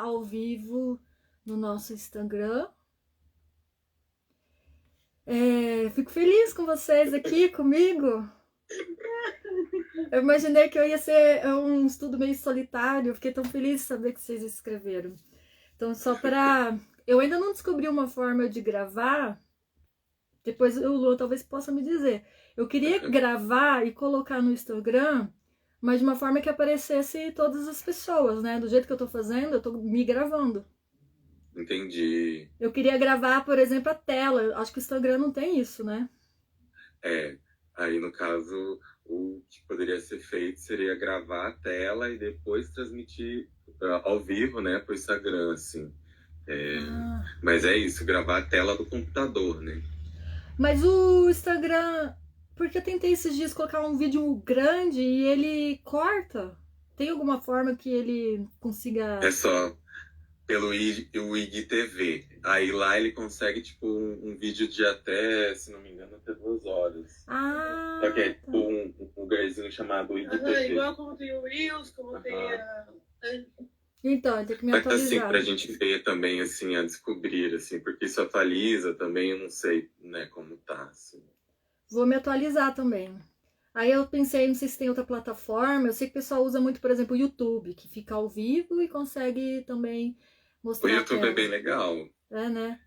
ao vivo no nosso Instagram. Fico feliz com vocês aqui comigo. Eu imaginei que eu ia ser um estudo meio solitário. Fiquei tão feliz de saber que vocês escreveram. Então, só para... Eu ainda não descobri uma forma de gravar. Depois o Lu talvez possa me dizer. Eu queria gravar e colocar no Instagram, mas de uma forma que aparecesse todas as pessoas, né? Do jeito que eu tô fazendo, eu tô me gravando. Entendi. Eu queria gravar, por exemplo, a tela. Acho que o Instagram não tem isso, né? Aí no caso, o que poderia ser feito seria gravar a tela e depois transmitir ao vivo, né, pro Instagram, assim. Mas é isso, gravar a tela do computador, né? Mas o Instagram... Porque eu tentei esses dias colocar um vídeo grande e ele corta. Tem alguma forma que ele consiga... É só pelo o IGTV. Aí lá ele consegue, tipo, um vídeo de até, se não me engano, até 2 horas. Só que é tipo um lugarzinho chamado IGTV. Igual como tem o Reels, como tem a... Então, tem que me Mas assim, atualizar. pra gente ver também, assim, a descobrir, assim, porque isso atualiza também, eu não sei, né, como tá, assim. Vou me atualizar também. Aí eu pensei, não sei se tem outra plataforma, eu sei que o pessoal usa muito, por exemplo, o YouTube, que fica ao vivo e consegue também mostrar O YouTube a tela. é bem legal. É, né?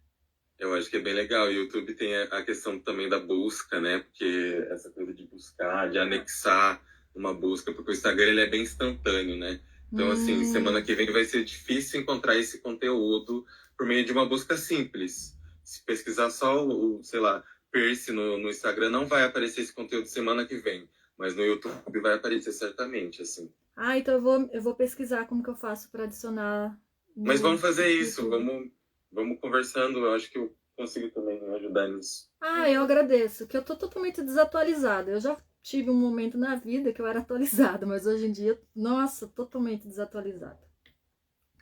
Eu acho que é bem legal. O YouTube tem a questão também da busca, né? Porque essa coisa de buscar, de anexar uma busca, porque o Instagram ele é bem instantâneo, né? Então, assim, semana que vem vai ser difícil encontrar esse conteúdo por meio de uma busca simples. Se pesquisar só sei lá, Pierce no Instagram, não vai aparecer esse conteúdo semana que vem. Mas no YouTube vai aparecer certamente, assim. Então eu vou pesquisar como que eu faço para adicionar. Mas vamos fazer isso, YouTube. vamos conversando. Eu acho que eu consigo também ajudar nisso. Eu agradeço, que eu tô totalmente desatualizada. Eu já tive um momento na vida que eu era atualizada, mas hoje em dia, nossa, totalmente desatualizada.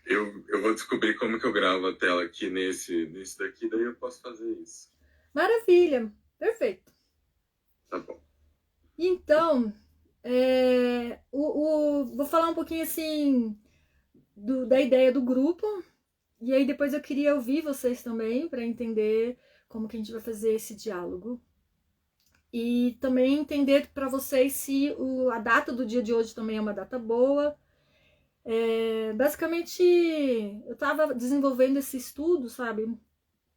Eu vou descobrir como que eu gravo a tela aqui nesse daqui, daí eu posso fazer isso. Maravilha, perfeito. Tá bom. Então, vou falar um pouquinho assim da ideia do grupo, e aí depois eu queria ouvir vocês também para entender como que a gente vai fazer esse diálogo. E também entender para vocês se a data do dia de hoje também é uma data boa. Basicamente, eu estava desenvolvendo esse estudo, sabe,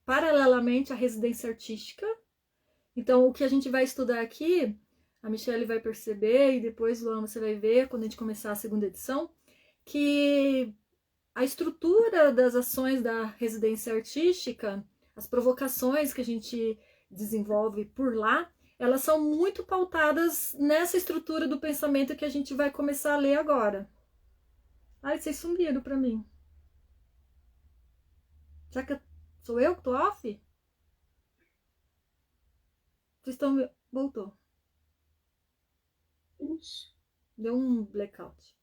paralelamente à residência artística. Então, o que a gente vai estudar aqui, a Michelle vai perceber, e depois, Luan, você vai ver, quando a gente começar a segunda edição, que a estrutura das ações da residência artística, as provocações que a gente desenvolve por lá, elas são muito pautadas nessa estrutura do pensamento que a gente vai começar a ler agora. Ai, vocês sumiram pra mim. Será que sou eu que tô off? Vocês estão... Voltou. Deu um blackout.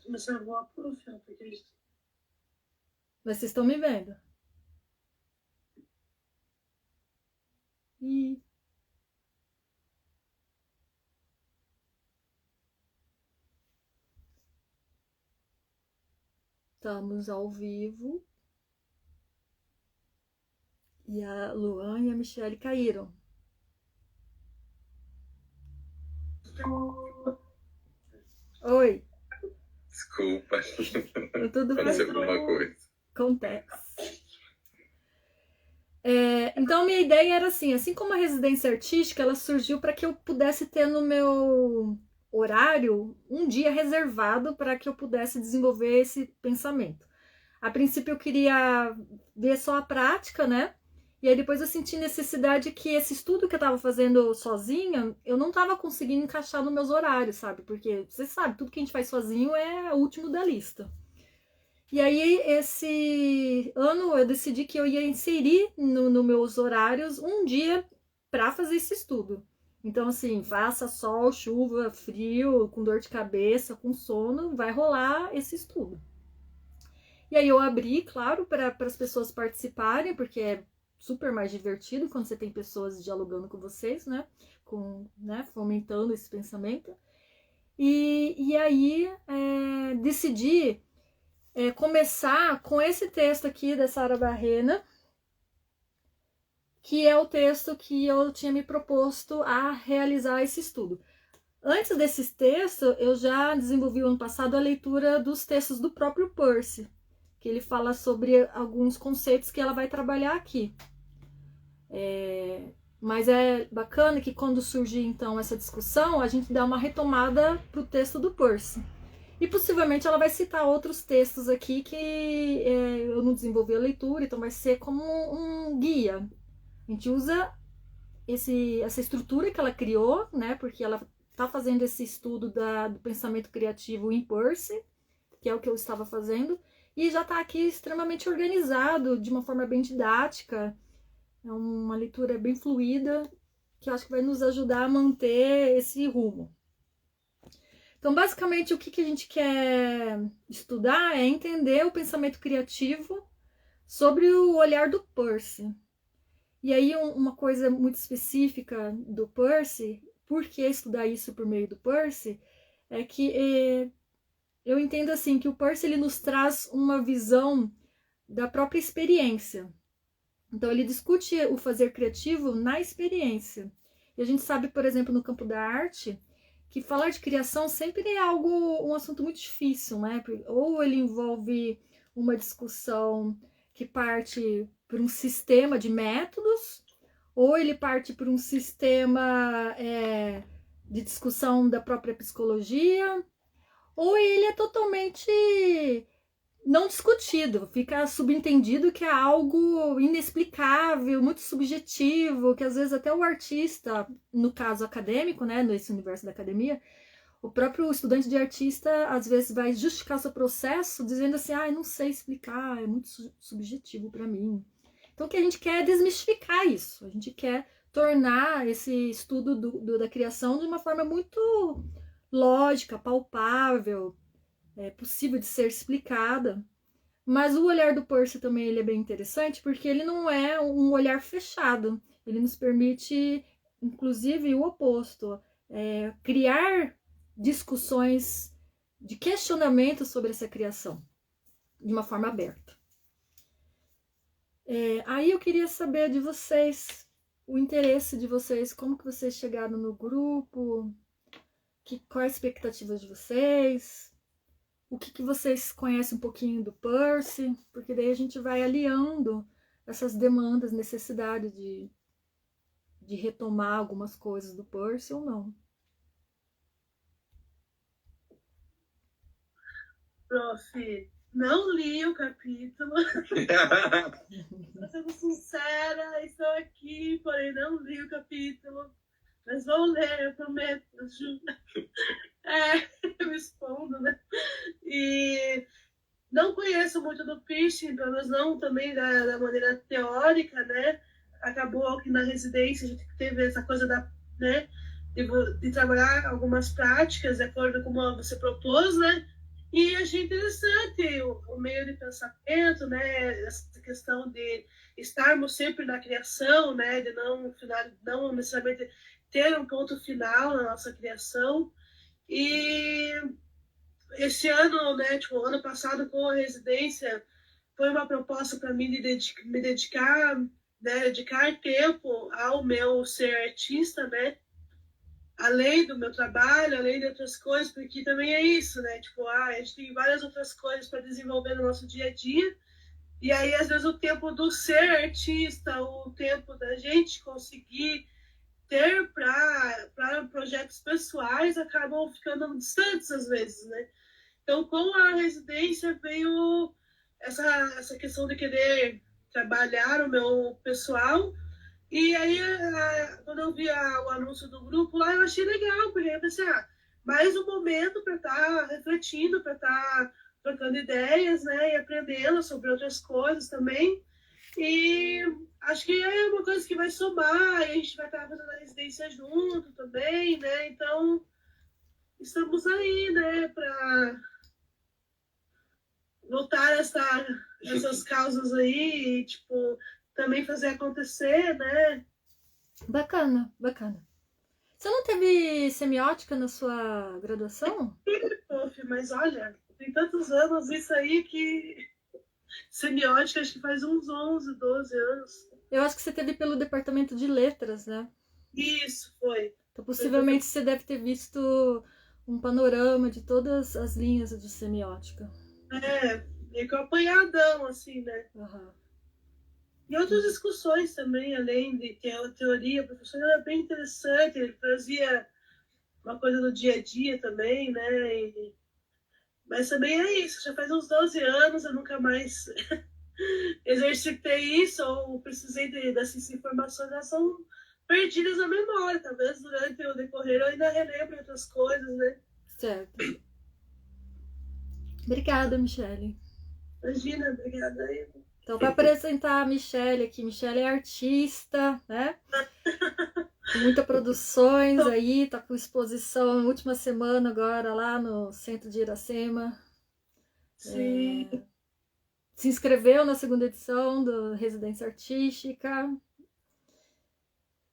Mas eu vou aproveitar, porque isso... Mas vocês estão me vendo? Ih. Estamos ao vivo. E a Luan e a Michelle caíram. Oi. Desculpa. Tudo bem? Aconteceu alguma coisa. Acontece. Então, minha ideia era assim como a residência artística, ela surgiu para que eu pudesse ter no meu horário um dia reservado para que eu pudesse desenvolver esse pensamento. A princípio eu queria ver só a prática, né? E aí depois eu senti necessidade que esse estudo que eu estava fazendo sozinha, eu não estava conseguindo encaixar nos meus horários, sabe? Porque, você sabe, tudo que a gente faz sozinho é o último da lista. E aí, esse ano, eu decidi que eu ia inserir nos meus horários um dia para fazer esse estudo. Então, assim, faça sol, chuva, frio, com dor de cabeça, com sono, vai rolar esse estudo. E aí eu abri, claro, para as pessoas participarem, porque é super mais divertido quando você tem pessoas dialogando com vocês, né? Fomentando esse pensamento. E aí decidi começar com esse texto aqui da Sara Barrena, que é o texto que eu tinha me proposto a realizar esse estudo. Antes desse texto, eu já desenvolvi ano passado a leitura dos textos do próprio Peirce, que ele fala sobre alguns conceitos que ela vai trabalhar aqui. Mas é bacana que quando surgir então essa discussão, a gente dá uma retomada para o texto do Peirce. E possivelmente ela vai citar outros textos aqui que eu não desenvolvi a leitura, então vai ser como um guia. A gente usa essa estrutura que ela criou, né? Porque ela está fazendo esse estudo do pensamento criativo em Peirce, que é o que eu estava fazendo, e já está aqui extremamente organizado, de uma forma bem didática. É uma leitura bem fluida, que eu acho que vai nos ajudar a manter esse rumo. Então, basicamente, o que a gente quer estudar é entender o pensamento criativo sobre o olhar do Peirce. E aí, uma coisa muito específica do Peirce, por que estudar isso por meio do Peirce, é que eu entendo assim que o Peirce ele nos traz uma visão da própria experiência. Então, ele discute o fazer criativo na experiência. E a gente sabe, por exemplo, no campo da arte, que falar de criação sempre é um assunto muito difícil, né? Ou ele envolve uma discussão que parte por um sistema de métodos, ou ele parte por um sistema de discussão da própria psicologia, ou ele é totalmente não discutido, fica subentendido que é algo inexplicável, muito subjetivo, que às vezes até o artista, no caso acadêmico, né, nesse universo da academia, o próprio estudante de artista às vezes vai justificar seu processo dizendo assim, não sei explicar, é muito subjetivo para mim. Então o que a gente quer é desmistificar isso, a gente quer tornar esse estudo da criação de uma forma muito lógica, palpável, possível de ser explicada. Mas o olhar do Peirce também ele é bem interessante porque ele não é um olhar fechado. Ele nos permite, inclusive, o oposto. Criar discussões de questionamento sobre essa criação de uma forma aberta. Aí eu queria saber de vocês, o interesse de vocês, como que vocês chegaram no grupo, qual a expectativa de vocês, o que vocês conhecem um pouquinho do Peirce, porque daí a gente vai aliando essas demandas, necessidade de retomar algumas coisas do Peirce ou não. Prof, não li o capítulo. Sendo sincera, estou aqui, porém não li o capítulo. Mas vou ler, eu prometo. Eu respondo, né? E não conheço muito do Peirce, pelo menos não também da maneira teórica, né? Acabou que na residência a gente teve essa coisa né, de trabalhar algumas práticas de acordo com como você propôs, né? E achei interessante o meio de pensamento, né? Essa questão de estarmos sempre na criação, né? De não necessariamente ter um ponto final na nossa criação. E esse ano, né? Tipo, ano passado com a residência, foi uma proposta para mim de me dedicar, né? Dedicar tempo ao meu ser artista, né? Além do meu trabalho, além de outras coisas, porque também é isso, né? Tipo, a gente tem várias outras coisas para desenvolver no nosso dia a dia, e aí, às vezes, o tempo do ser artista, o tempo da gente conseguir ter para projetos pessoais acabam ficando distantes, às vezes, né? Então, com a residência veio essa questão de querer trabalhar o meu pessoal. E aí, quando eu vi o anúncio do grupo lá, eu achei legal, porque eu pensei, mais um momento para estar refletindo, para estar trocando ideias, né, e aprendendo sobre outras coisas também. E acho que é uma coisa que vai somar, e a gente vai estar fazendo a residência junto também, né, então estamos aí, né, para lutar essas causas aí e, tipo, também fazer acontecer, né. Bacana, bacana. Você não teve semiótica na sua graduação? Prof, mas olha, tem tantos anos isso aí que semiótica acho que faz uns 11, 12 anos. Eu acho que você teve pelo departamento de letras, né? Isso, foi. Então, possivelmente você deve ter visto um panorama de todas as linhas de semiótica. Meio que um apanhadão, assim, né? Uhum. E outras discussões também, além de teoria, o professor era bem interessante, ele trazia uma coisa do dia a dia também, né? Mas também é isso, já faz uns 12 anos, eu nunca mais exercitei isso, ou precisei dessas informações, elas são perdidas na memória, talvez durante o decorrer eu ainda relembre outras coisas, né? Certo. Obrigada, Michele. Imagina, obrigada aí. Então, para apresentar a Michele aqui, Michele é artista, né? Com muitas produções aí, tá com exposição na última semana agora lá no centro de Iracema. Sim. Se inscreveu na segunda edição do Residência Artística.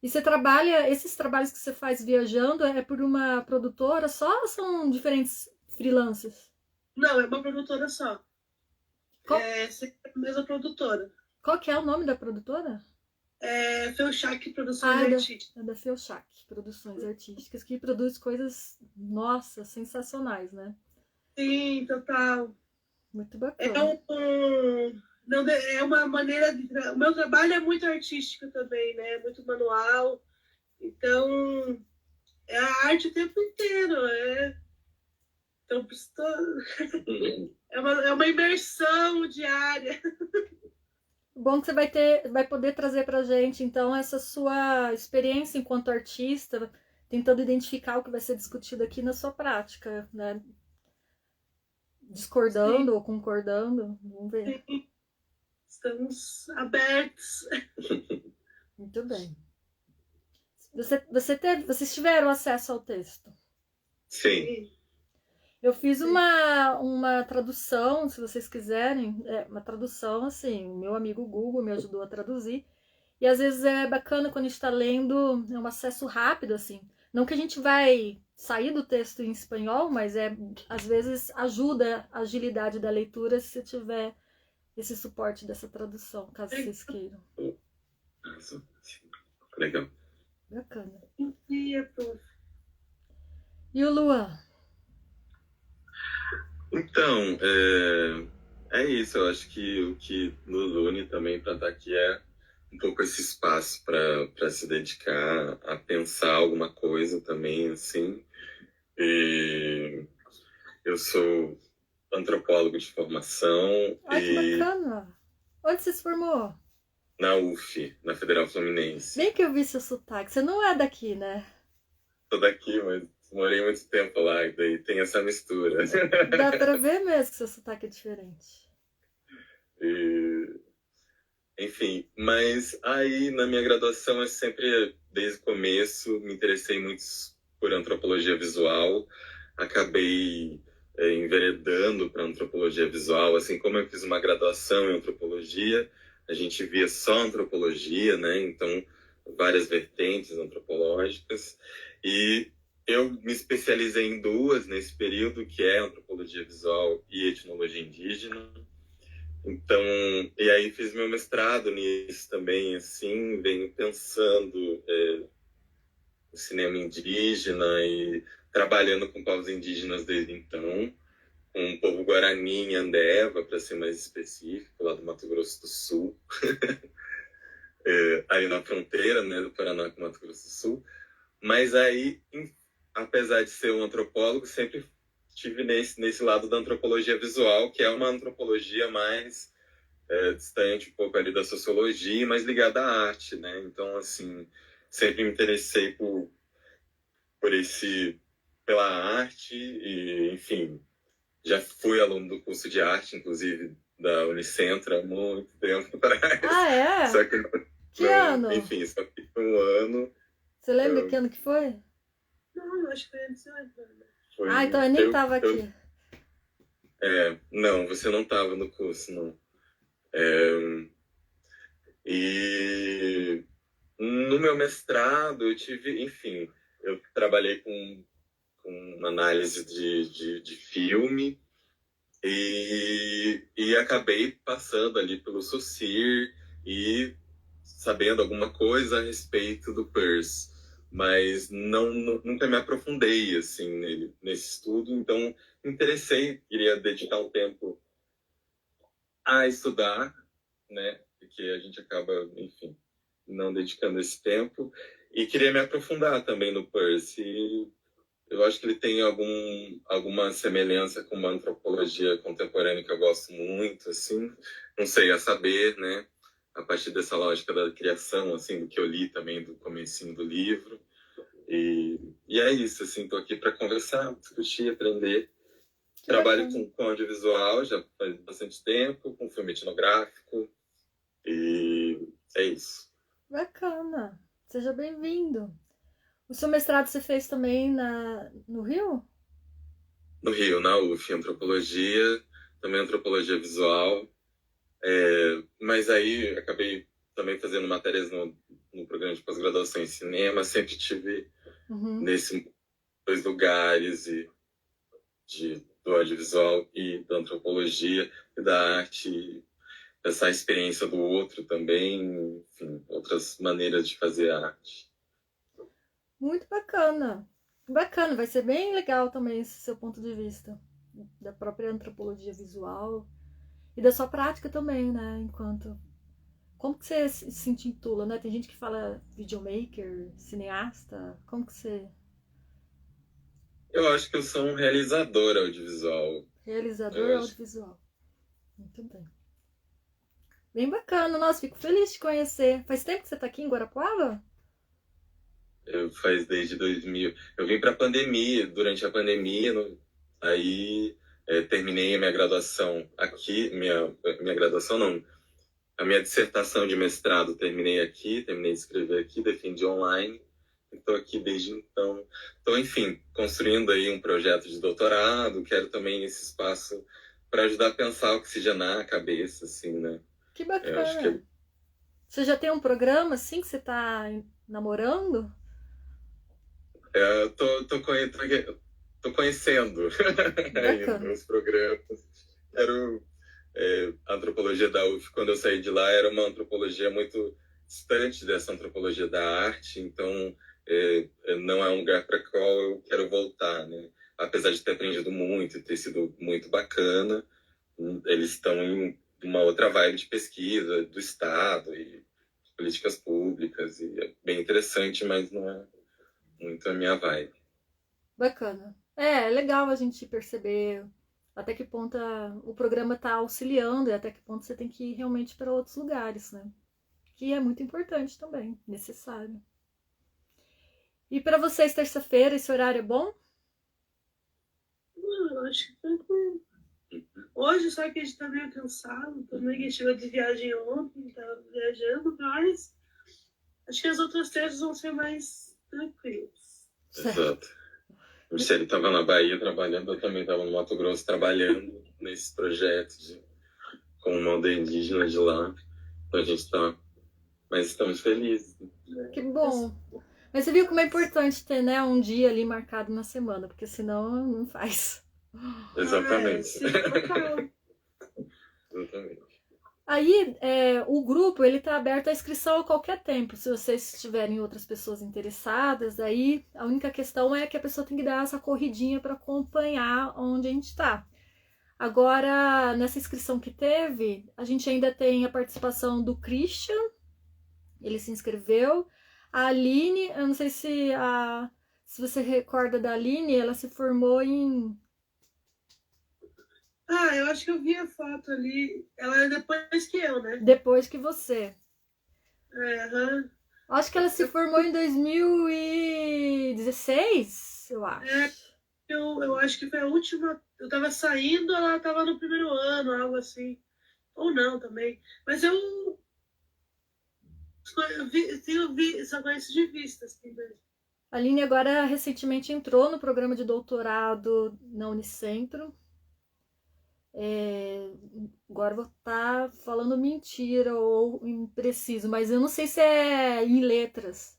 E você trabalha, esses trabalhos que você faz viajando é por uma produtora só ou são diferentes freelancers? Não, é uma produtora só. Qual? É sempre a mesma produtora. Qual que é o nome da produtora? É Felchac Produções Artísticas. É da Felchac Produções Artísticas, que produz coisas, nossa, sensacionais, né? Sim, total. Muito bacana. Não, é uma maneira de. O meu trabalho é muito artístico também, né? Muito manual. Então, é a arte o tempo inteiro. Então, é uma imersão diária. Bom que você vai poder trazer pra gente, então, essa sua experiência enquanto artista, tentando identificar o que vai ser discutido aqui na sua prática, né? Discordando ou concordando, vamos ver. Sim. Estamos abertos. Muito bem. Vocês tiveram acesso ao texto? Sim. Eu fiz uma tradução, se vocês quiserem, uma tradução, assim, meu amigo Google me ajudou a traduzir, e às vezes é bacana quando a gente está lendo, é um acesso rápido, assim, não que a gente vai sair do texto em espanhol, mas às vezes ajuda a agilidade da leitura se tiver esse suporte dessa tradução, caso vocês queiram. Legal. Bacana. E o Luan? Então, é isso. Eu acho que o que nos une também para estar aqui é um pouco esse espaço para se dedicar a pensar alguma coisa também, assim. E eu sou antropólogo de formação. Ai, que bacana! Onde você se formou? Na UF, na Federal Fluminense. Bem que eu vi seu sotaque. Você não é daqui, né? Sou daqui, mas morei muito tempo lá, e daí tem essa mistura. Dá pra ver mesmo que seu sotaque é diferente. Enfim, mas aí na minha graduação eu sempre, desde o começo, me interessei muito por antropologia visual. Acabei enveredando para antropologia visual, assim como eu fiz uma graduação em antropologia, a gente via só antropologia, né? Então, várias vertentes antropológicas. E eu me especializei em duas nesse período, que é antropologia visual e etnologia indígena. Então, e aí fiz meu mestrado nisso também, assim, venho pensando no cinema indígena e trabalhando com povos indígenas desde então, com o povo Guarani em Andeva, para ser mais específico, lá do Mato Grosso do Sul, aí na fronteira, né, do Paraná com o Mato Grosso do Sul. Mas aí, apesar de ser um antropólogo, sempre estive nesse lado da antropologia visual, que é uma antropologia mais distante um pouco ali da sociologia, mas ligada à arte, né? Então, assim, sempre me interessei pela arte e, enfim, já fui aluno do curso de arte, inclusive, da Unicentro há muito tempo atrás. Ah, é? Só que que ano? Enfim, só que um ano. Você lembra que ano que foi? Não, acho que foi antes. Então eu nem tava aqui. Não, você não estava no curso, não. E no meu mestrado eu tive, enfim, eu trabalhei com análise de filme E acabei passando ali pelo Saussure e sabendo alguma coisa a respeito do Peirce, mas nunca me aprofundei assim nesse estudo, então me interessei, queria dedicar um tempo a estudar, né? Porque a gente acaba, enfim, não dedicando esse tempo, e queria me aprofundar também no Peirce. E eu acho que ele tem alguma semelhança com uma antropologia contemporânea que eu gosto muito, assim, não sei, a saber, né? A partir dessa lógica da criação, assim, do que eu li também do comecinho do livro. E é isso, assim, tô aqui para conversar, discutir, aprender. Que Trabalho bacana. com audiovisual já faz bastante tempo, com filme etnográfico, e é isso. Bacana. Seja bem-vindo. O seu mestrado você fez também no Rio? No Rio, na UF, antropologia, também antropologia visual, mas aí acabei também fazendo matérias no programa de pós-graduação em cinema, sempre tive nesses dois lugares, do audiovisual e da antropologia e da arte, essa experiência do outro também, enfim, outras maneiras de fazer arte. Muito bacana. Bacana, vai ser bem legal também esse seu ponto de vista da própria antropologia visual e da sua prática também, né? Enquanto como que você se intitula, né? Tem gente que fala videomaker, cineasta. Como que você Eu acho que eu sou um realizador audiovisual. realizador Eu acho audiovisual? Muito bem. Bem bacana, nossa, fico feliz de conhecer. Faz tempo que você está aqui em Guarapuava? faz desde 2000. Eu vim para a pandemia, durante a pandemia, aí terminei a minha graduação aqui, minha graduação não, a minha dissertação de mestrado terminei aqui, terminei de escrever aqui, defendi online, estou aqui desde então. Estou, enfim, construindo aí um projeto de doutorado, quero também esse espaço para ajudar a pensar, oxigenar a cabeça, assim, né? Que Eu acho que bacana. Você já tem um programa assim que você está namorando? tô conhecendo ainda Bacana. os programas. Quero a antropologia da UF, quando eu saí de lá, era uma antropologia muito distante dessa antropologia da arte, então não é um lugar para qual eu quero voltar, né? Apesar de ter aprendido muito e ter sido muito bacana, eles estão em uma outra vibe de pesquisa do Estado e políticas públicas, e é bem interessante, mas não é muito a minha vibe. Bacana. É legal a gente perceber até que ponto o programa está auxiliando e até que ponto você tem que ir realmente para outros lugares, né? Que é muito importante também, necessário. E para vocês, terça-feira, esse horário é bom? Eu acho que tranquilo. Hoje, só que a gente tá meio cansado também, que a gente chegou de viagem ontem, tava viajando, mas acho que as outras terças vão ser mais tranquilas. Exato. O Michele estava na Bahia trabalhando, eu também estava no Mato Grosso trabalhando nesse projeto com uma aldeia indígena de lá. Então a gente está. Mas estamos felizes. Que bom. Mas você viu como é importante ter, né, um dia ali marcado na semana, porque senão não faz. Exatamente. Sim, total. Exatamente. Aí, o grupo ele está aberto à inscrição a qualquer tempo. Se vocês tiverem outras pessoas interessadas, aí a única questão é que a pessoa tem que dar essa corridinha para acompanhar onde a gente está. Agora, nessa inscrição que teve, a gente ainda tem a participação do Christian, ele se inscreveu. A Aline, eu não sei se você recorda da Aline, ela se formou em. Ah, eu acho que eu vi a foto ali. Ela é depois que eu, né? Depois que você. Aham. Acho que ela se formou em 2016, eu acho. Eu acho que foi a última. Eu tava saindo, ela tava no primeiro ano, algo assim. Ou não também. Mas eu só conheço de vista, assim, mesmo. A Aline agora recentemente entrou no programa de doutorado na Unicentro. Agora vou estar falando mentira ou impreciso, mas eu não sei se é em letras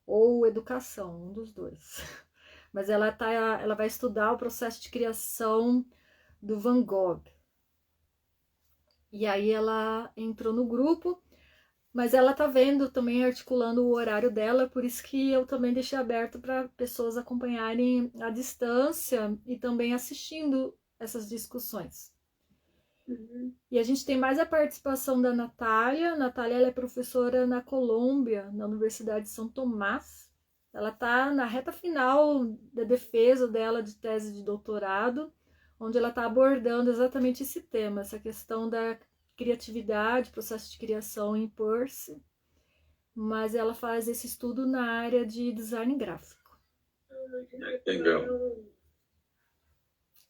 ou educação, um dos dois. Mas ela vai estudar o processo de criação do Van Gogh. E aí ela entrou no grupo, mas ela tá vendo também, articulando o horário dela, por isso que eu também deixei aberto para pessoas acompanharem à distância e também assistindo essas discussões. E a gente tem mais a participação da Natália. A Natália, ela é professora na Colômbia, na Universidade de São Tomás. Ela está na reta final da defesa dela de tese de doutorado, onde ela está abordando exatamente esse tema, essa questão da criatividade, processo de criação em Peirce, mas ela faz esse estudo na área de design gráfico. Legal.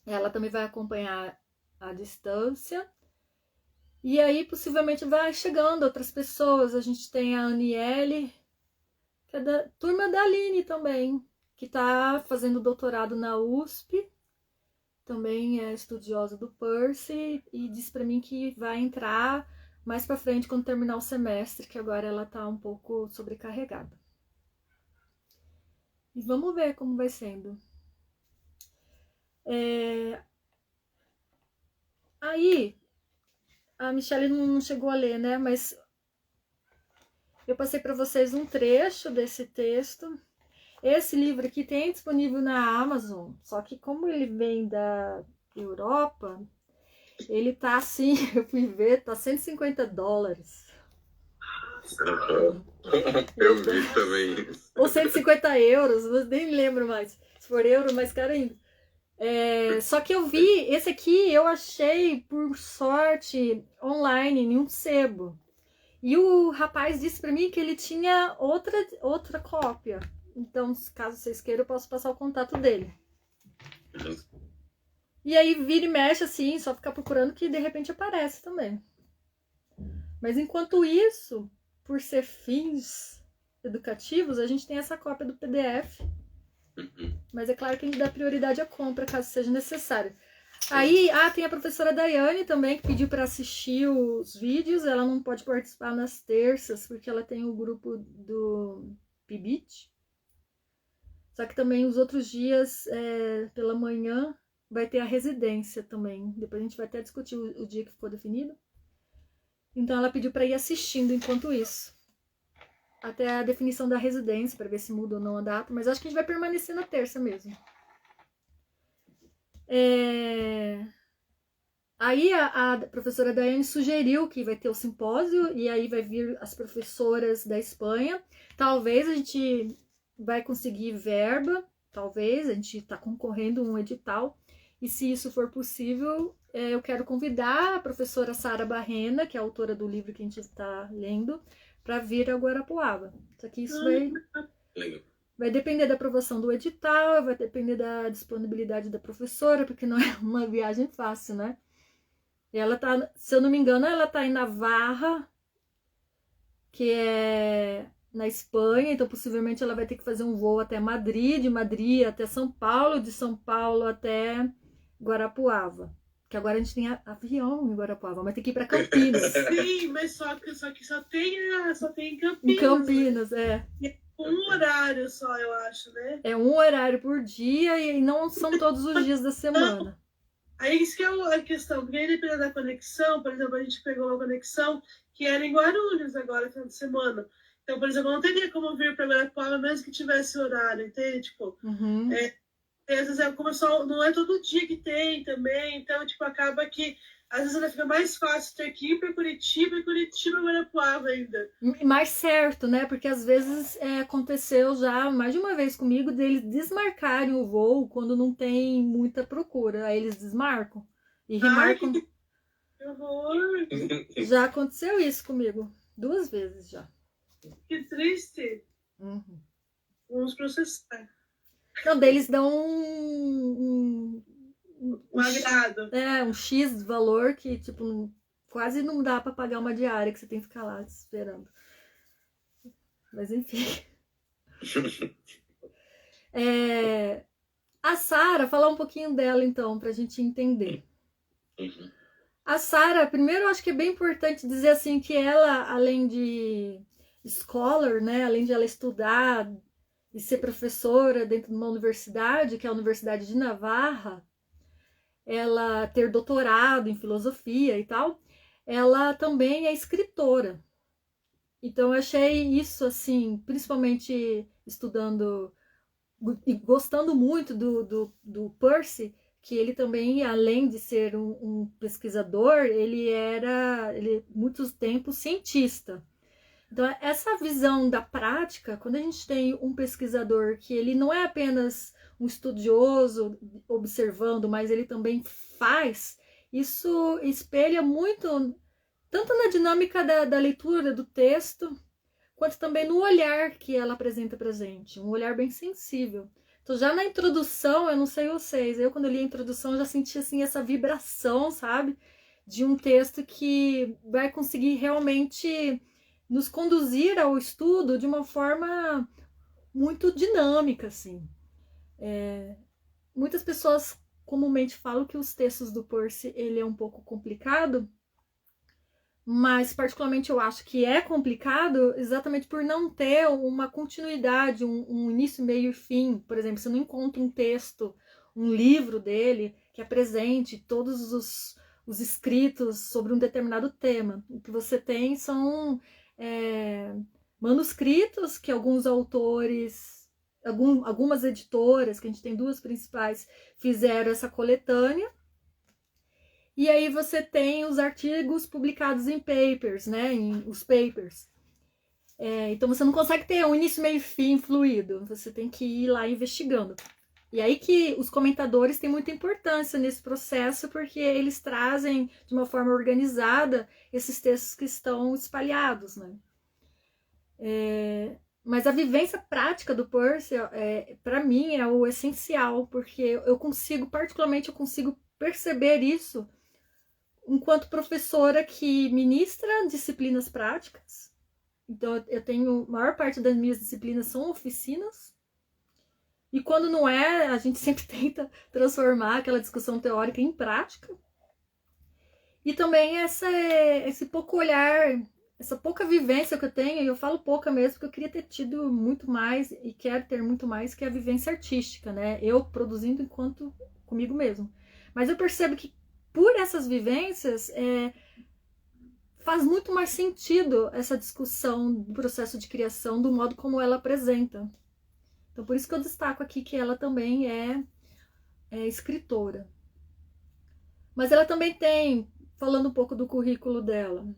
Ela também vai acompanhar à distância. E aí, possivelmente, vai chegando outras pessoas. A gente tem a Aniele, que é da turma da Aline também, que está fazendo doutorado na USP. Também é estudiosa do Peirce e disse para mim que vai entrar mais para frente quando terminar o semestre, que agora ela está um pouco sobrecarregada. E vamos ver como vai sendo. Aí, a Michelle não chegou a ler, né? Mas eu passei para vocês um trecho desse texto. Esse livro aqui tem disponível na Amazon, só que como ele vem da Europa, ele tá assim, eu fui ver, tá $150. Eu vi também isso. Ou 150 euros, eu nem lembro mais. Se for euro, mais caro ainda. Só que eu vi, esse aqui eu achei, por sorte, online, em um sebo. E o rapaz disse pra mim que ele tinha outra cópia. Então, caso vocês queiram, eu posso passar o contato dele. E aí, vira e mexe assim, só ficar procurando que de repente aparece também. Mas enquanto isso, por ser fins educativos, a gente tem essa cópia do PDF. Mas é claro que a gente dá prioridade à compra, caso seja necessário. Aí, tem a professora Daiane também, que pediu para assistir os vídeos. Ela não pode participar nas terças, porque ela tem o grupo do PIBIT. Só que também os outros dias, pela manhã, vai ter a residência também. Depois a gente vai até discutir o dia que ficou definido. Então ela pediu para ir assistindo enquanto isso. Até a definição da residência, para ver se muda ou não a data. Mas acho que a gente vai permanecer na terça mesmo. Aí a professora Daiane sugeriu que vai ter o simpósio. E aí vai vir as professoras da Espanha. Talvez a gente vai conseguir verba. Talvez, a gente está concorrendo a um edital. E se isso for possível, eu quero convidar a professora Sara Barrena, que é a autora do livro que a gente está lendo, para vir a Guarapuava. Só que isso vai depender da aprovação do edital, vai depender da disponibilidade da professora, porque não é uma viagem fácil, né? E ela tá, se eu não me engano, ela tá em Navarra, que é na Espanha, então possivelmente ela vai ter que fazer um voo até Madrid, de Madrid até São Paulo, de São Paulo até Guarapuava. Que agora a gente tem avião em Guarapuava, mas tem que ir para Campinas. Sim, mas só que só tem em Campinas. Em Campinas, Um horário só, eu acho, né? É um horário por dia e não são todos os dias da semana. Aí isso que é a questão, porque aí dependendo da conexão, por exemplo, a gente pegou uma conexão que era em Guarulhos agora, final de semana. Então, por exemplo, não teria como vir para Guarapuava mesmo que tivesse horário, entende? Tipo, às vezes não é todo dia que tem também, então, tipo, acaba que às vezes ainda fica mais fácil ter que ir para Curitiba e Curitiba Guarapuava ainda. Mais certo, né? Porque às vezes aconteceu já mais de uma vez comigo deles desmarcarem o voo quando não tem muita procura. Aí eles desmarcam e remarcam. Ai, que horror! Já aconteceu isso comigo 2 vezes já. Que triste. Vamos processar. Não, deles dão um agrado. Um X de valor que, tipo, quase não dá pra pagar uma diária que você tem que ficar lá esperando. Mas enfim. A Sara, falar um pouquinho dela então, pra gente entender. A Sara, primeiro eu acho que é bem importante dizer assim que ela, além de scholar, né, além de ela estudar e ser professora dentro de uma universidade, que é a Universidade de Navarra, ela ter doutorado em filosofia e tal, ela também é escritora. Então eu achei isso, assim, principalmente estudando e gostando muito do Percy, que ele também, além de ser um pesquisador, ele muito tempo cientista. Então, essa visão da prática, quando a gente tem um pesquisador que ele não é apenas um estudioso observando, mas ele também faz, isso espelha muito, tanto na dinâmica da leitura do texto, quanto também no olhar que ela apresenta pra gente, um olhar bem sensível. Então, já na introdução, eu não sei vocês, eu quando eu li a introdução já senti assim essa vibração, sabe? De um texto que vai conseguir realmente nos conduzir ao estudo de uma forma muito dinâmica, assim. Muitas pessoas comumente falam que os textos do Percy, ele é um pouco complicado, mas particularmente eu acho que é complicado exatamente por não ter uma continuidade, um início, meio e fim. Por exemplo, você não encontra um texto, um livro dele que apresente todos os escritos sobre um determinado tema. O que você tem são manuscritos que alguns autores, algumas editoras, que a gente tem duas principais, fizeram essa coletânea. E aí você tem os artigos publicados em papers, né? Os papers. Então você não consegue ter um início, meio e fim fluido. Você tem que ir lá investigando. E aí que os comentadores têm muita importância nesse processo, porque eles trazem de uma forma organizada esses textos que estão espalhados, né? Mas a vivência prática do Percy, para mim, é o essencial, porque eu consigo perceber isso enquanto professora que ministra disciplinas práticas. Então, eu tenho, a maior parte das minhas disciplinas são oficinas. E quando não é, a gente sempre tenta transformar aquela discussão teórica em prática. E também esse pouco olhar, essa pouca vivência que eu tenho, e eu falo pouca mesmo, porque eu queria ter tido muito mais, e quero ter muito mais, que a vivência artística, né? Eu produzindo enquanto comigo mesmo. Mas eu percebo que por essas vivências, faz muito mais sentido essa discussão do processo de criação, do modo como ela apresenta. Então, por isso que eu destaco aqui que ela também é escritora. Mas ela também tem, falando um pouco do currículo dela,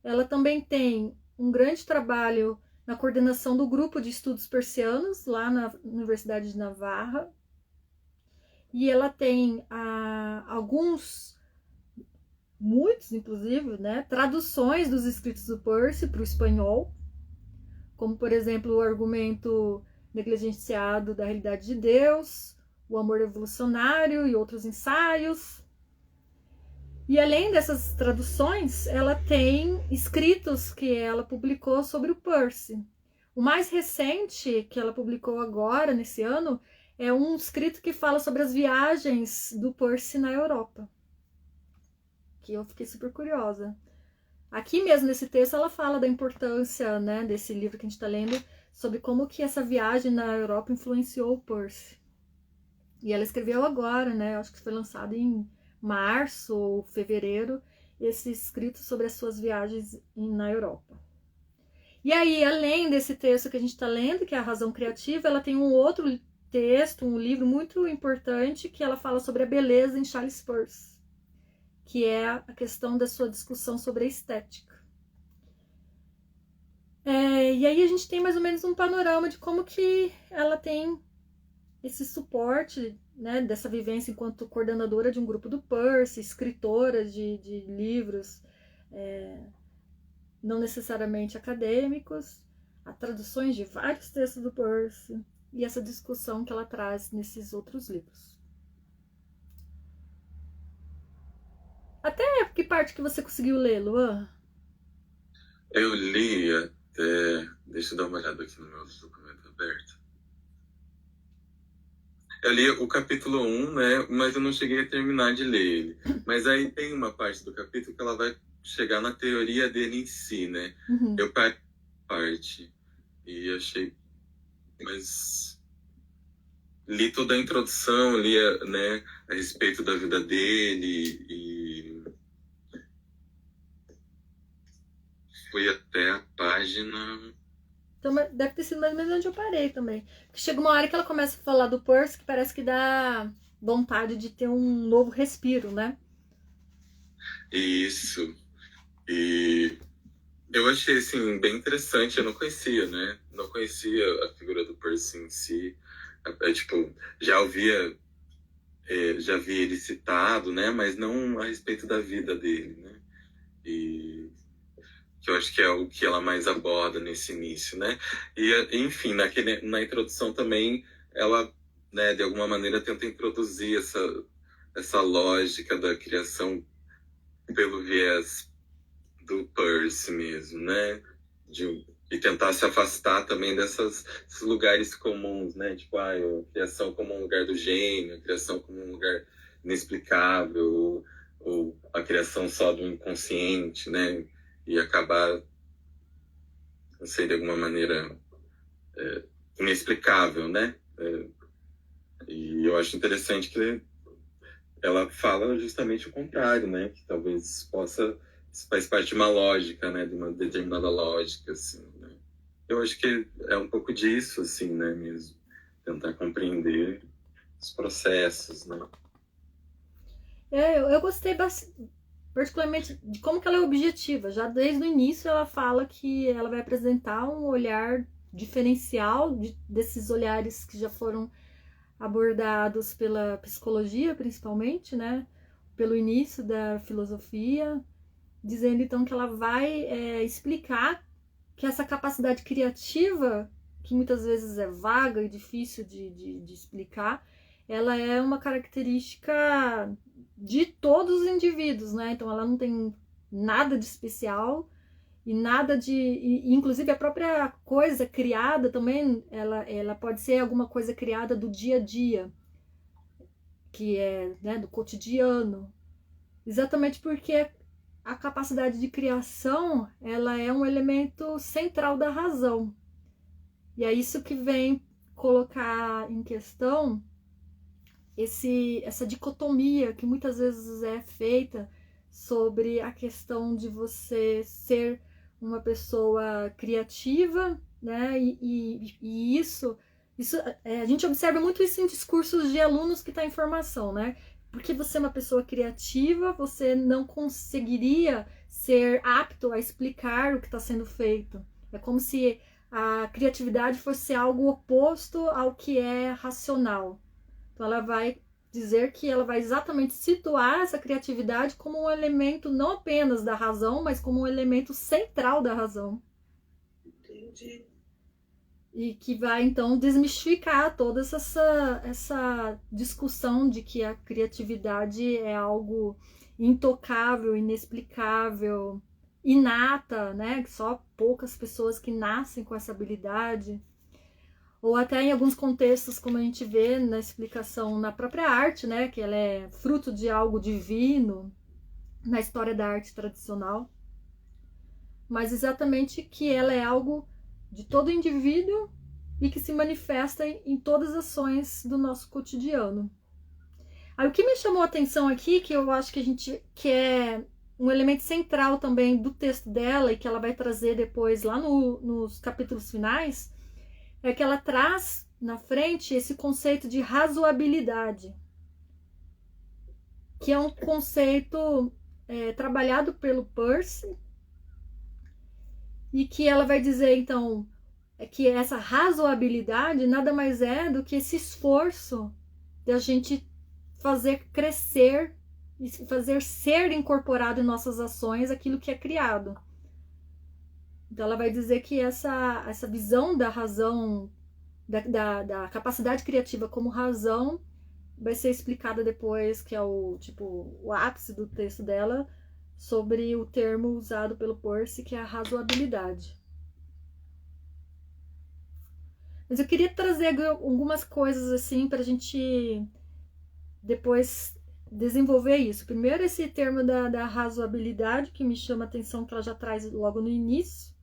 ela também tem um grande trabalho na coordenação do grupo de estudos persianos, lá na Universidade de Navarra. E ela tem muitos inclusive, né, traduções dos escritos do Percy para o espanhol, como por exemplo o argumento negligenciado da realidade de Deus, o amor evolucionário e outros ensaios. E além dessas traduções, ela tem escritos que ela publicou sobre o Percy. O mais recente que ela publicou agora, nesse ano, é um escrito que fala sobre as viagens do Percy na Europa, que eu fiquei super curiosa. Aqui mesmo nesse texto ela fala da importância, né, desse livro que a gente está lendo, sobre como que essa viagem na Europa influenciou o Percy. E ela escreveu agora, né, acho que foi lançado em março ou fevereiro, esse escrito sobre as suas viagens na Europa. E aí, além desse texto que a gente está lendo, que é A Razão Criativa, ela tem um outro texto, um livro muito importante, que ela fala sobre a beleza em Charles Peirce, que é a questão da sua discussão sobre a estética. E aí a gente tem mais ou menos um panorama de como que ela tem esse suporte, né, dessa vivência enquanto coordenadora de um grupo do Percy, escritora de livros não necessariamente acadêmicos, a traduções de vários textos do Percy e essa discussão que ela traz nesses outros livros. Até que parte que você conseguiu ler, Luan? Eu li até... Deixa eu dar uma olhada aqui no meu documento aberto. Eu li o capítulo 1, né? Mas eu não cheguei a terminar de ler ele. Mas aí tem uma parte do capítulo que ela vai chegar na teoria dele em si, né? Uhum. Eu parei parte e achei... Mas... li toda a introdução, li, né, a respeito da vida dele e fui até a página... Então, deve ter sido mais ou menos onde eu parei também. Porque chega uma hora que ela começa a falar do Percy que parece que dá vontade de ter um novo respiro, né? Isso. E eu achei, assim, bem interessante. Eu não conhecia, né? Não conhecia a figura do Percy em si. Tipo, já ouvia, já vi ele citado, né? Mas não a respeito da vida dele, né? E que eu acho que é o que ela mais aborda nesse início, né? E, enfim, na introdução também, ela, né, de alguma maneira tenta introduzir essa lógica da criação pelo viés do Percy mesmo, né? E tentar se afastar também desses lugares comuns, né? Tipo, a criação como um lugar do gênio, a criação como um lugar inexplicável, ou a criação só do inconsciente, né? E acabar, não sei, de alguma maneira inexplicável, né? E eu acho interessante que ela fala justamente o contrário, né? Que talvez faz parte de uma lógica, né? De uma determinada lógica, assim, né? Eu acho que é um pouco disso, assim, né? Mesmo. Tentar compreender os processos, né? Eu gostei particularmente de como que ela é objetiva. Já desde o início ela fala que ela vai apresentar um olhar diferencial desses olhares que já foram abordados pela psicologia, principalmente, né? Pelo início da filosofia, dizendo então que ela vai explicar que essa capacidade criativa, que muitas vezes é vaga e difícil de explicar, ela é uma característica de todos os indivíduos, né? Então ela não tem nada de especial e nada de... inclusive a própria coisa criada também, ela pode ser alguma coisa criada do dia a dia, que é, né, do cotidiano. Exatamente porque a capacidade de criação, ela é um elemento central da razão. E é isso que vem colocar em questão essa dicotomia que muitas vezes é feita sobre a questão de você ser uma pessoa criativa, né? E isso a gente observa muito isso em discursos de alunos que estão em formação, né? Porque você é uma pessoa criativa, você não conseguiria ser apto a explicar o que está sendo feito. É como se a criatividade fosse algo oposto ao que é racional. Então ela vai dizer que ela vai exatamente situar essa criatividade como um elemento não apenas da razão, mas como um elemento central da razão. Entendi. E que vai então desmistificar toda essa discussão de que a criatividade é algo intocável, inexplicável, inata, né? Que só poucas pessoas que nascem com essa habilidade. Ou até em alguns contextos, como a gente vê na explicação na própria arte, né? Que ela é fruto de algo divino na história da arte tradicional. Mas exatamente que ela é algo de todo indivíduo e que se manifesta em todas as ações do nosso cotidiano. Aí o que me chamou a atenção aqui, que eu acho que é um elemento central também do texto dela e que ela vai trazer depois lá nos capítulos finais, é que ela traz na frente esse conceito de razoabilidade, que é um conceito trabalhado pelo Percy, e que ela vai dizer, então, que essa razoabilidade nada mais é do que esse esforço de a gente fazer crescer e fazer ser incorporado em nossas ações aquilo que é criado. Então ela vai dizer que essa visão da razão, da capacidade criativa como razão, vai ser explicada depois, que é o ápice do texto dela, sobre o termo usado pelo Percy, que é a razoabilidade. Mas eu queria trazer algumas coisas assim para a gente depois desenvolver isso. Primeiro, esse termo da razoabilidade, que me chama a atenção, que ela já traz logo no início.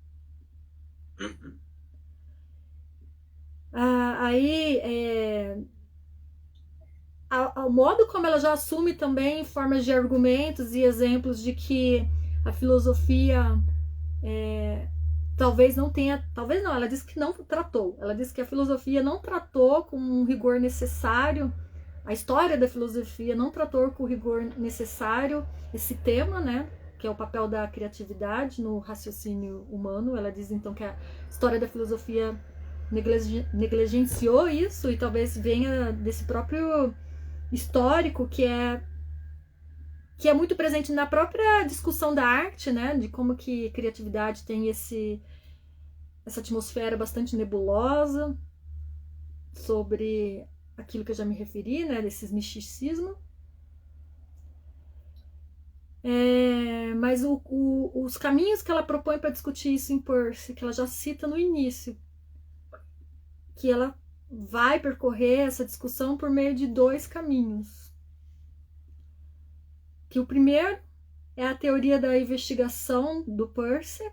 Aí o modo como ela já assume também formas de argumentos e exemplos de que a filosofia talvez não, ela disse que não tratou. Ela disse que a filosofia não tratou com um rigor necessário, a história da filosofia não tratou com o rigor necessário esse tema, né? Que é o papel da criatividade no raciocínio humano. Ela diz então que a história da filosofia negligenciou isso e talvez venha desse próprio histórico que é muito presente na própria discussão da arte, né? De como que criatividade tem essa atmosfera bastante nebulosa sobre aquilo que eu já me referi, né? Desses misticismo. Mas os caminhos que ela propõe para discutir isso em Peirce, que ela já cita no início, que ela vai percorrer essa discussão por meio de 2 caminhos. Que o primeiro é a teoria da investigação do Peirce,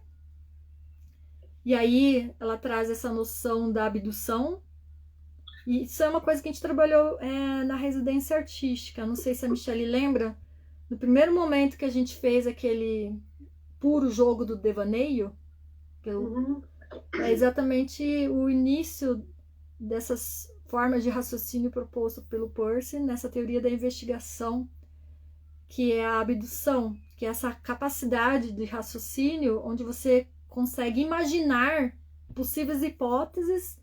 e aí ela traz essa noção da abdução, e isso é uma coisa que a gente trabalhou na residência artística. Não sei se a Michelle lembra, no primeiro momento que a gente fez aquele puro jogo do devaneio, é exatamente o início dessas formas de raciocínio proposto pelo Peirce nessa teoria da investigação, que é a abdução, que é essa capacidade de raciocínio onde você consegue imaginar possíveis hipóteses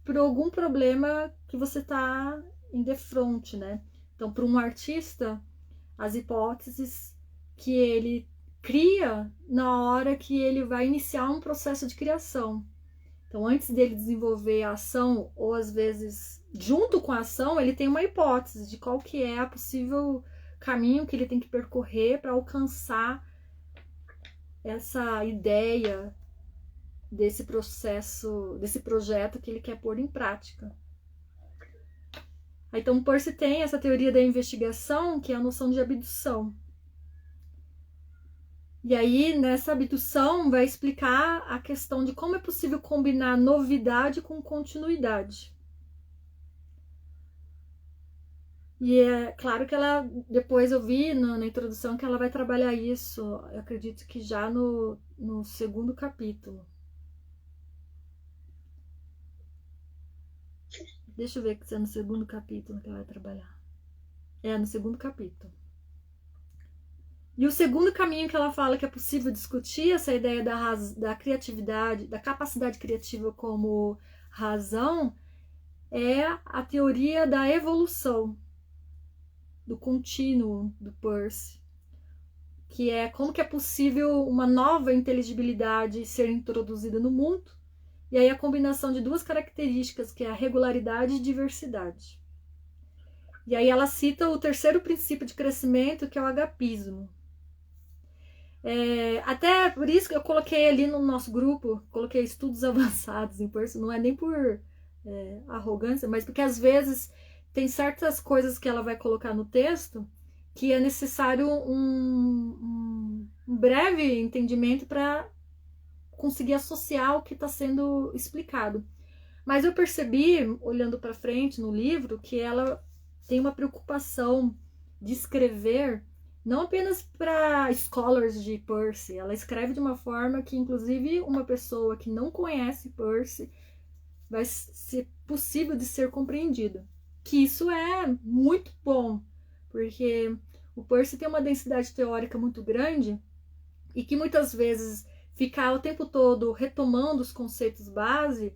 para algum problema que você está em defronte, né? Então, para um artista, as hipóteses que ele cria na hora que ele vai iniciar um processo de criação. Então, antes dele desenvolver a ação, ou às vezes, junto com a ação, ele tem uma hipótese de qual que é a possível caminho que ele tem que percorrer para alcançar essa ideia desse processo, desse projeto que ele quer pôr em prática. Então, Peirce tem essa teoria da investigação, que é a noção de abdução. E aí, nessa abdução, vai explicar a questão de como é possível combinar novidade com continuidade. E é claro que ela, depois eu vi na introdução que ela vai trabalhar isso, eu acredito que já no 2º capítulo. Deixa eu ver se é no 2º capítulo que ela vai trabalhar. É, no 2º capítulo. E o segundo caminho que ela fala que é possível discutir essa ideia da criatividade, da capacidade criativa como razão, é a teoria da evolução, do contínuo do Peirce, que é como que é possível uma nova inteligibilidade ser introduzida no mundo, e aí a combinação de 2 características, que é a regularidade e diversidade. E aí ela cita o 3º princípio de crescimento, que é o agapismo. Até por isso que eu coloquei ali no nosso grupo, coloquei estudos avançados em Peirce, não é nem por arrogância, mas porque às vezes tem certas coisas que ela vai colocar no texto que é necessário um breve entendimento para conseguir associar o que está sendo explicado. Mas eu percebi, olhando para frente no livro, que ela tem uma preocupação de escrever não apenas para scholars de Peirce, ela escreve de uma forma que, inclusive, uma pessoa que não conhece Peirce vai ser possível de ser compreendida. Que isso é muito bom, porque o Peirce tem uma densidade teórica muito grande e que muitas vezes ficar o tempo todo retomando os conceitos base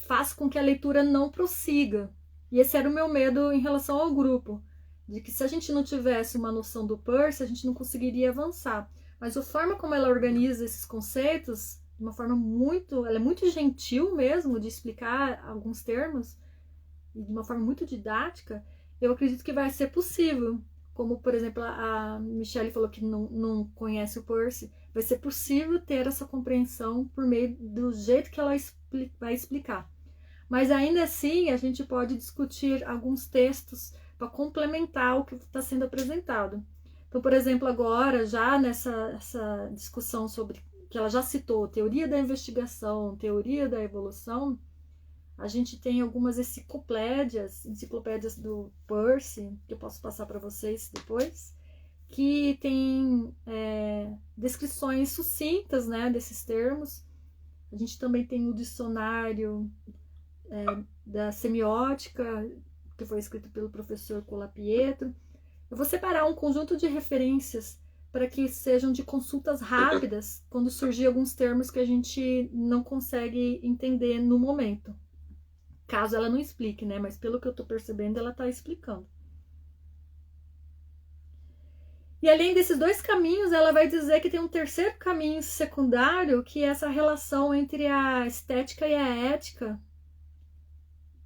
faz com que a leitura não prossiga. E esse era o meu medo em relação ao grupo, de que se a gente não tivesse uma noção do Peirce, a gente não conseguiria avançar. Mas a forma como ela organiza esses conceitos, de uma forma ela é muito gentil mesmo de explicar alguns termos, e de uma forma muito didática, eu acredito que vai ser possível. Como, por exemplo, a Michelle falou que não conhece o Peirce, vai ser possível ter essa compreensão por meio do jeito que ela vai explicar. Mas ainda assim, a gente pode discutir alguns textos para complementar o que está sendo apresentado. Então, por exemplo, agora, já nessa discussão sobre, que ela já citou, teoria da investigação, teoria da evolução, A gente tem algumas enciclopédias do Peirce, que eu posso passar para vocês depois, que tem descrições sucintas, né, desses termos. A gente também tem o dicionário da semiótica, que foi escrito pelo professor Colapietro. Eu vou separar um conjunto de referências para que sejam de consultas rápidas quando surgir alguns termos que a gente não consegue entender no momento. Caso ela não explique, né? Mas pelo que eu estou percebendo, ela está explicando. E além desses dois caminhos, ela vai dizer que tem um terceiro caminho secundário, que é essa relação entre a estética e a ética,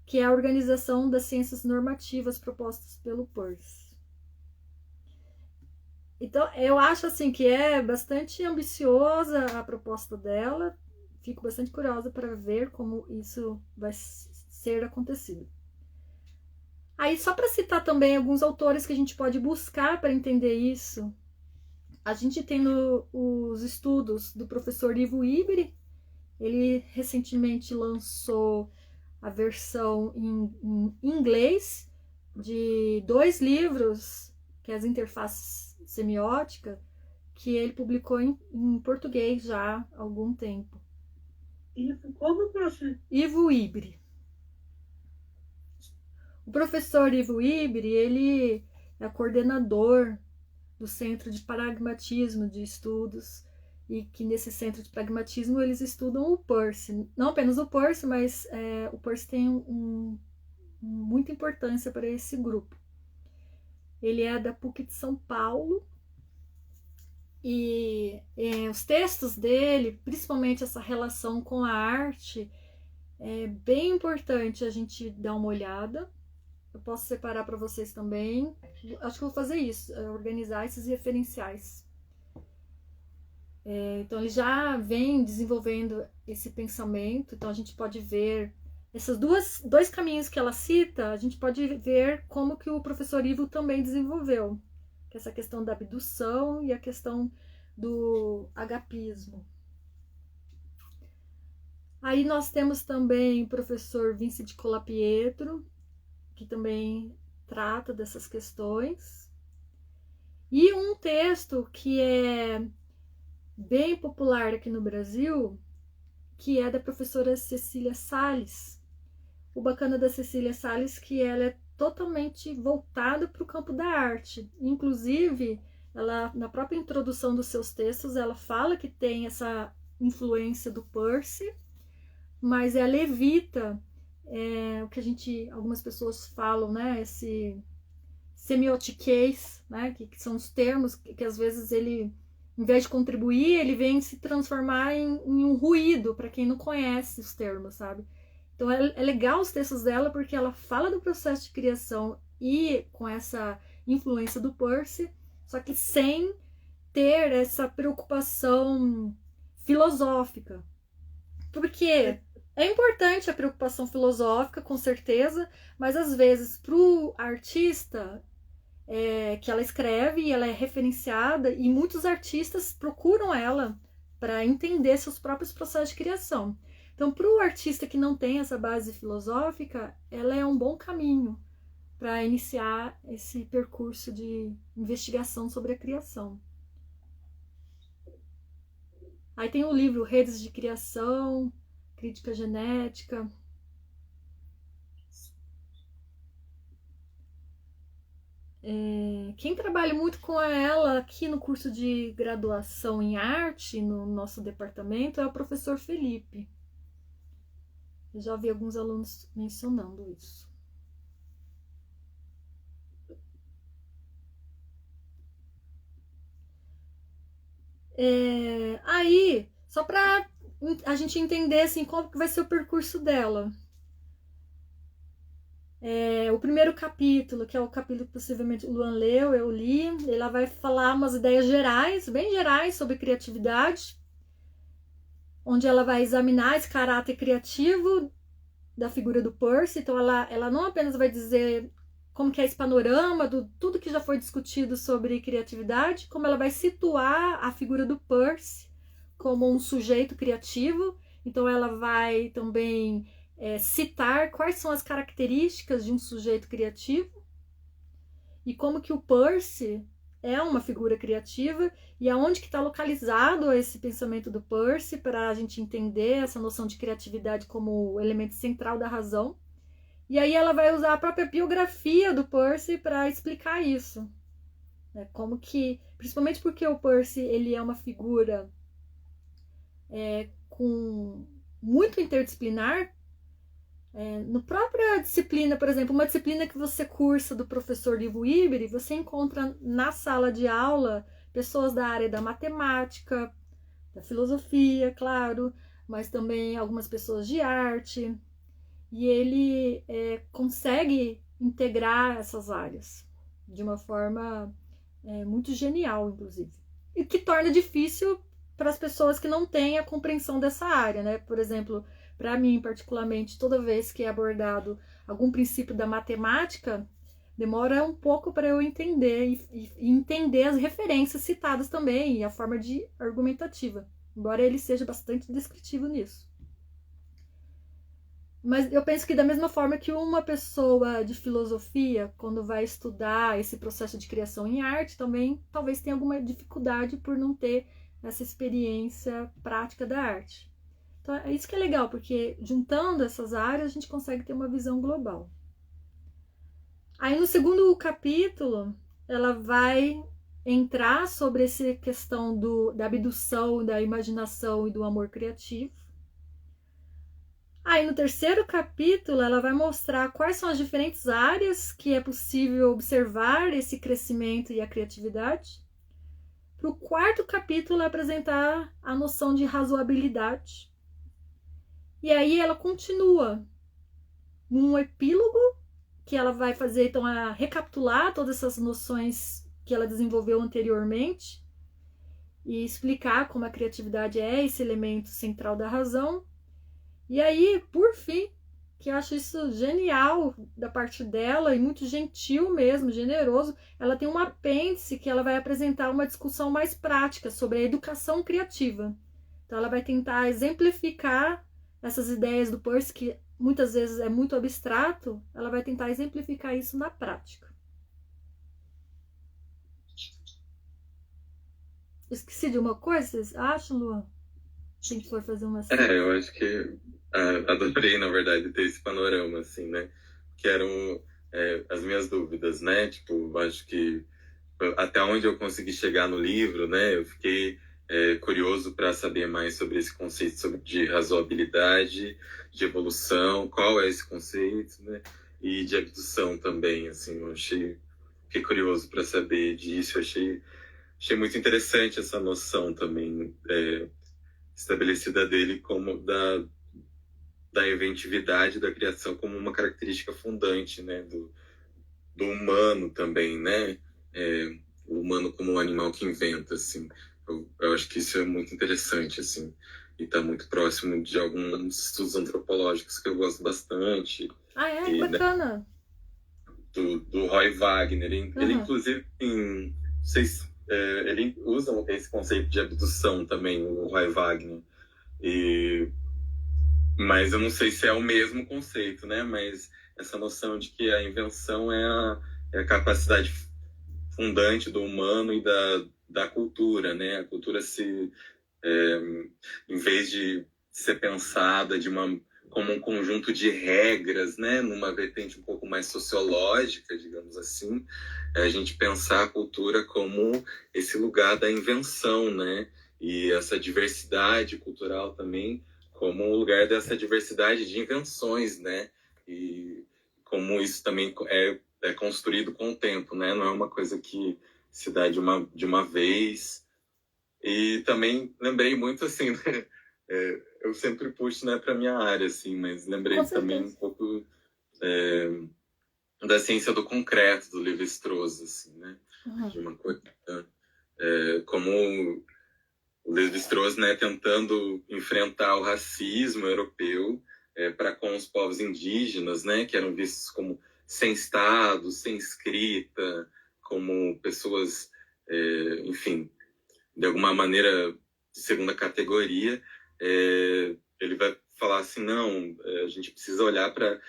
que é a organização das ciências normativas propostas pelo Peirce. Então, eu acho assim que é bastante ambiciosa a proposta dela. Fico bastante curiosa para ver como isso vai ser acontecido. Aí, só para citar também alguns autores que a gente pode buscar para entender isso, a gente tem os estudos do professor Ivo Ibri. Ele recentemente lançou a versão em inglês de 2 livros, que é as interfaces semiótica, que ele publicou em português já há algum tempo. Como, prof? Ivo Ibri. O professor Ivo Ibri, ele é coordenador do Centro de Pragmatismo de Estudos, e que nesse Centro de Pragmatismo eles estudam o Peirce. Não apenas o Peirce, mas o Peirce tem muita importância para esse grupo. Ele é da PUC de São Paulo e os textos dele, principalmente essa relação com a arte, é bem importante a gente dar uma olhada. Eu posso separar para vocês também. Acho que eu vou fazer isso, organizar esses referenciais. Então ele já vem desenvolvendo esse pensamento, então a gente pode ver esses dois caminhos que ela cita, a gente pode ver como que o professor Ivo também desenvolveu, que é essa questão da abdução e a questão do agapismo. Aí nós temos também o professor Vincent Colapietro, que também trata dessas questões. E um texto que é bem popular aqui no Brasil, que é da professora Cecília Salles. O bacana da Cecília Salles é que ela é totalmente voltada para o campo da arte. Inclusive, ela, na própria introdução dos seus textos, ela fala que tem essa influência do Peirce, mas ela evita o que algumas pessoas falam, né? Esse semiotiquês, né? Que são os termos que às vezes ele, em vez de contribuir, ele vem se transformar em um ruído para quem não conhece os termos, sabe? Então é legal os textos dela porque ela fala do processo de criação e com essa influência do Peirce, só que sem ter essa preocupação filosófica. Porque é importante a preocupação filosófica, com certeza, mas às vezes para o artista que ela escreve e ela é referenciada, e muitos artistas procuram ela para entender seus próprios processos de criação. Então, para o artista que não tem essa base filosófica, ela é um bom caminho para iniciar esse percurso de investigação sobre a criação. Aí tem o livro Redes de Criação, Crítica Genética. Quem trabalha muito com ela aqui no curso de graduação em arte, no nosso departamento, é o professor Felipe. Eu já vi alguns alunos mencionando isso. Aí, só para a gente entender assim, qual que vai ser o percurso dela. O primeiro capítulo, que é o capítulo que possivelmente o Luan leu, eu li, ela vai falar umas ideias gerais, bem gerais, sobre criatividade, onde ela vai examinar esse caráter criativo da figura do Peirce. Então ela não apenas vai dizer como que é esse panorama do tudo que já foi discutido sobre criatividade, como ela vai situar a figura do Peirce como um sujeito criativo. Então ela vai também citar quais são as características de um sujeito criativo e como que o Peirce é uma figura criativa e aonde que está localizado esse pensamento do Peirce para a gente entender essa noção de criatividade como elemento central da razão. E aí ela vai usar a própria biografia do Peirce para explicar isso. Como que, principalmente porque o Peirce ele é uma figura com muito interdisciplinar. No própria disciplina, por exemplo, uma disciplina que você cursa do professor Ivo Iberi, você encontra na sala de aula pessoas da área da matemática, da filosofia, claro, mas também algumas pessoas de arte, e ele consegue integrar essas áreas de uma forma muito genial, inclusive, e que torna difícil para as pessoas que não têm a compreensão dessa área, né? Por exemplo, para mim, particularmente, toda vez que é abordado algum princípio da matemática, demora um pouco para eu entender e entender as referências citadas também e a forma de argumentativa, embora ele seja bastante descritivo nisso. Mas eu penso que da mesma forma que uma pessoa de filosofia, quando vai estudar esse processo de criação em arte, também talvez tenha alguma dificuldade por não ter essa experiência prática da arte. Então, é isso que é legal, porque juntando essas áreas a gente consegue ter uma visão global. Aí no segundo capítulo, ela vai entrar sobre essa questão da abdução, da imaginação e do amor criativo. Aí no terceiro capítulo, ela vai mostrar quais são as diferentes áreas que é possível observar esse crescimento e a criatividade. Para o quarto capítulo, apresentar a noção de razoabilidade. E aí ela continua num epílogo que ela vai fazer, então, a recapitular todas essas noções que ela desenvolveu anteriormente e explicar como a criatividade é esse elemento central da razão. E aí, por fim, que eu acho isso genial da parte dela e muito gentil mesmo, generoso, ela tem um apêndice que ela vai apresentar uma discussão mais prática sobre a educação criativa. Então ela vai tentar exemplificar essas ideias do Peirce, que muitas vezes é muito abstrato, ela vai tentar exemplificar isso na prática. Esqueci de uma coisa, vocês acham, Luan? Se a gente for fazer uma... eu acho que adorei, na verdade, ter esse panorama, assim, né? Que eram as minhas dúvidas, né? Tipo, acho que até onde eu consegui chegar no livro, né? Eu fiquei curioso para saber mais sobre esse conceito de razoabilidade, de evolução, qual é esse conceito, né? E de abdução também, assim, eu fiquei curioso para saber disso, achei muito interessante essa noção também estabelecida dele como da inventividade da criação como uma característica fundante, né, do humano também, né, o humano como um animal que inventa, assim. Eu acho que isso é muito interessante, assim, e está muito próximo de alguns estudos antropológicos que eu gosto bastante. Bacana. Né, do Roy Wagner. Ele inclusive, ele usa esse conceito de abdução também, o Roy Wagner. Mas eu não sei se é o mesmo conceito, né? Mas essa noção de que a invenção é a capacidade fundante do humano e da cultura, né? A cultura em vez de ser pensada como um conjunto de regras, né? Numa vertente um pouco mais sociológica, digamos assim, a gente pensar a cultura como esse lugar da invenção, né? E essa diversidade cultural também como um lugar dessa diversidade de invenções, né? E como isso também é construído com o tempo, né? Não é uma coisa que se dá de uma vez. E também lembrei muito, assim, né? Eu sempre puxo, né, para minha área, assim, mas lembrei também um pouco da ciência do concreto, do Lévi-Strauss, assim, né? De uma coisa... como o Lévi-Strauss, né, tentando enfrentar o racismo europeu para com os povos indígenas, né, que eram vistos como sem Estado, sem escrita, como pessoas, enfim, de alguma maneira de segunda categoria, ele vai falar assim, não, a gente precisa olhar para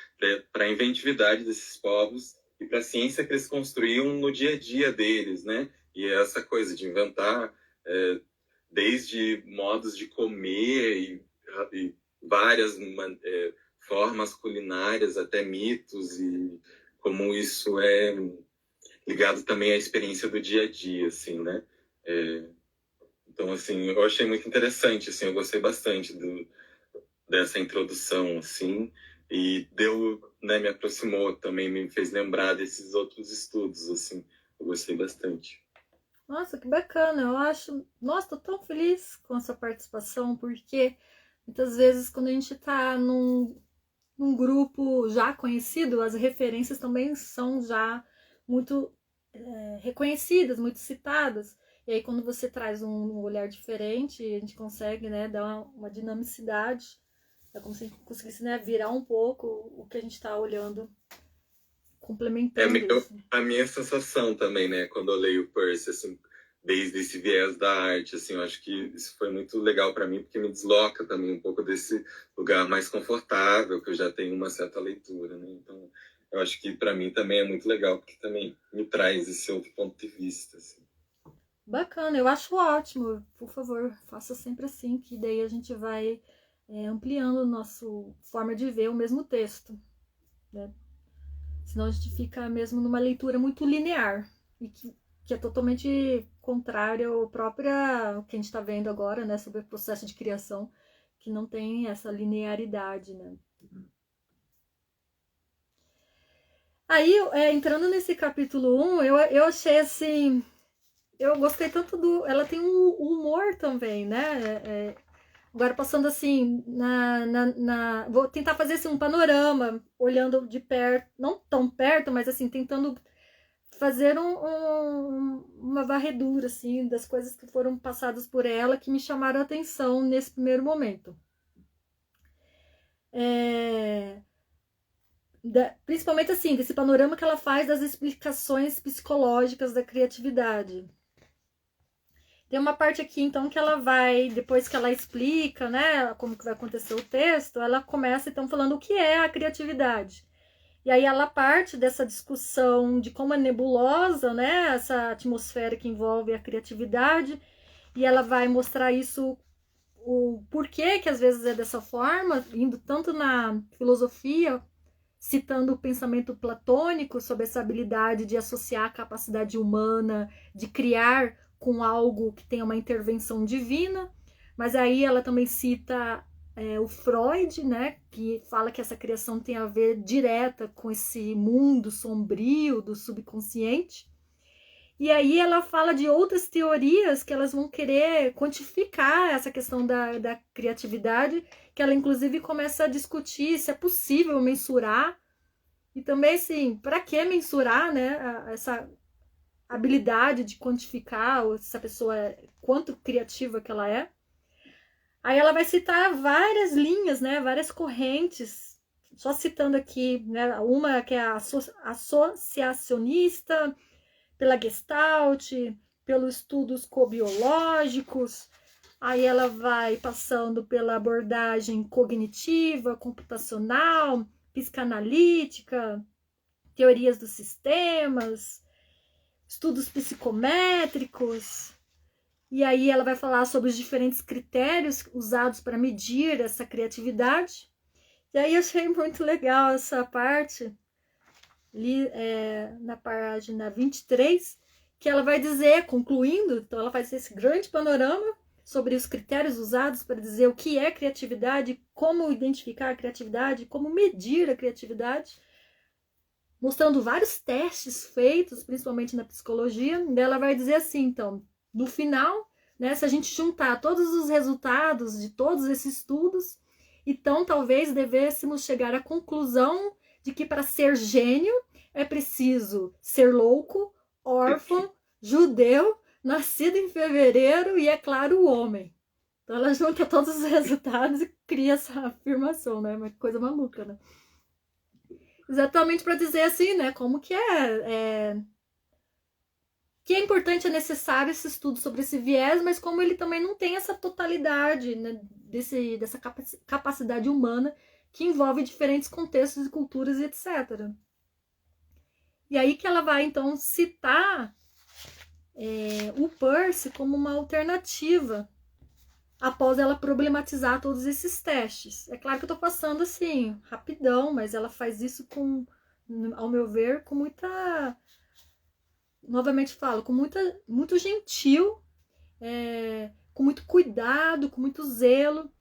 a inventividade desses povos e para a ciência que eles construíam no dia a dia deles, né? E essa coisa de inventar desde modos de comer e várias formas culinárias, até mitos, e como isso é ligado também à experiência do dia a dia, assim, né? Então, assim, eu achei muito interessante, assim, eu gostei bastante dessa introdução, assim, e né, me aproximou também, me fez lembrar desses outros estudos, assim, eu gostei bastante. Nossa, que bacana, eu acho, nossa, tô tão feliz com a sua participação, porque muitas vezes quando a gente tá num grupo já conhecido, as referências também são já muito reconhecidas, muito citadas. E aí quando você traz um olhar diferente, a gente consegue, né, dar uma dinamicidade. É como se conseguisse, né, virar um pouco o que a gente está olhando, complementando isso. A minha sensação também, né, quando eu leio o Percy, assim, desde esse viés da arte, assim, eu acho que isso foi muito legal para mim, porque me desloca também um pouco desse lugar mais confortável, que eu já tenho uma certa leitura, né? Então, eu acho que para mim também é muito legal, porque também me traz esse outro ponto de vista, assim. Bacana, eu acho ótimo. Por favor, faça sempre assim, que daí a gente vai ampliando a nossa forma de ver o mesmo texto, né? Senão a gente fica mesmo numa leitura muito linear e que é totalmente contrária ao próprio que a gente está vendo agora, né, sobre o processo de criação, que não tem essa linearidade, né? Aí, entrando nesse capítulo 1, eu achei assim, eu gostei tanto do. Ela tem um humor também, né? Agora, passando assim, vou tentar fazer assim, um panorama, olhando de perto, não tão perto, mas assim, tentando fazer uma varredura assim, das coisas que foram passadas por ela que me chamaram a atenção nesse primeiro momento. Principalmente assim, desse panorama que ela faz das explicações psicológicas da criatividade. Tem uma parte aqui, então, que ela vai, depois que ela explica, né, como que vai acontecer o texto, ela começa, então, falando o que é a criatividade. E aí ela parte dessa discussão de como é nebulosa, né, essa atmosfera que envolve a criatividade, e ela vai mostrar isso, o porquê que às vezes é dessa forma, indo tanto na filosofia, citando o pensamento platônico sobre essa habilidade de associar a capacidade humana, de criar com algo que tem uma intervenção divina, mas aí ela também cita o Freud, né, que fala que essa criação tem a ver direta com esse mundo sombrio do subconsciente. E aí ela fala de outras teorias que elas vão querer quantificar essa questão da criatividade, que ela inclusive começa a discutir se é possível mensurar. E também, assim, para que mensurar, né, essa habilidade de quantificar se a pessoa quanto criativa que ela é. Aí ela vai citar várias linhas, né, várias correntes, só citando aqui, né, uma que é a associacionista, pela Gestalt, pelos estudos cobiológicos. Aí ela vai passando pela abordagem cognitiva, computacional, psicanalítica, teorias dos sistemas, estudos psicométricos. E aí ela vai falar sobre os diferentes critérios usados para medir essa criatividade. E aí eu achei muito legal essa parte, ali na página 23, que ela vai dizer, concluindo, então ela faz esse grande panorama sobre os critérios usados para dizer o que é criatividade, como identificar a criatividade, como medir a criatividade, mostrando vários testes feitos, principalmente na psicologia. E ela vai dizer assim, então, no final, né, se a gente juntar todos os resultados de todos esses estudos, então talvez devêssemos chegar à conclusão de que para ser gênio é preciso ser louco, órfão, judeu, nascido em fevereiro e, é claro, o homem. Então ela junta todos os resultados e cria essa afirmação, né? Uma coisa maluca, né? Exatamente para dizer assim, né? Como que que é importante, é necessário esse estudo sobre esse viés, mas como ele também não tem essa totalidade, né, dessa capacidade humana que envolve diferentes contextos e culturas e etc. E aí que ela vai, então, citar o Peirce como uma alternativa após ela problematizar todos esses testes. É claro que eu estou passando assim, rapidão, mas ela faz isso com, ao meu ver, com muita... Novamente falo, com muito gentil, com muito cuidado, com muito zelo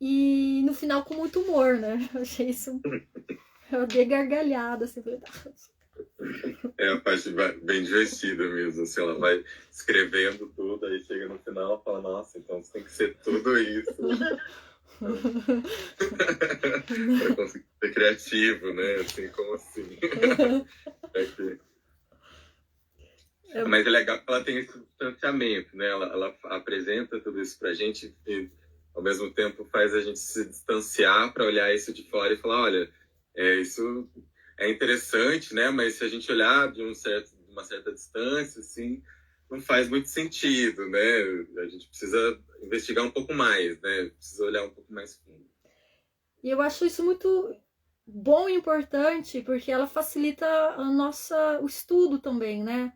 e no final com muito humor, né? Eu achei isso... Eu dei gargalhada, assim, falei... É a parte bem divertida mesmo, assim, ela vai escrevendo tudo, aí chega no final e fala, nossa, então tem que ser tudo isso. Pra conseguir ser criativo, né? Assim, como assim? Mas é legal que ela tem esse distanciamento, né? Ela apresenta tudo isso pra gente e, ao mesmo tempo, faz a gente se distanciar para olhar isso de fora e falar, olha, isso é interessante, né? Mas se a gente olhar de uma certa distância, assim, não faz muito sentido, né? A gente precisa investigar um pouco mais, né? Precisa olhar um pouco mais fundo. E eu acho isso muito bom e importante, porque ela facilita o estudo também, né?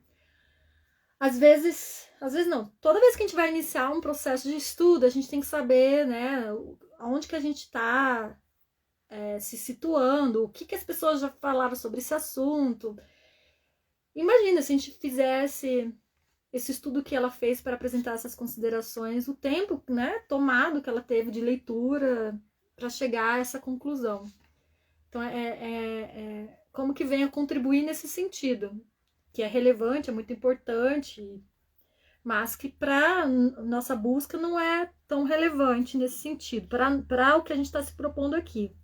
Às vezes não. Toda vez que a gente vai iniciar um processo de estudo, a gente tem que saber, né, aonde que a gente está se situando, o que as pessoas já falaram sobre esse assunto. Imagina se a gente fizesse esse estudo que ela fez para apresentar essas considerações, o tempo, né, tomado que ela teve de leitura para chegar a essa conclusão. Então, como que vem a contribuir nesse sentido, que é relevante, é muito importante, mas que para nossa busca não é tão relevante nesse sentido, para o que a gente está se propondo aqui.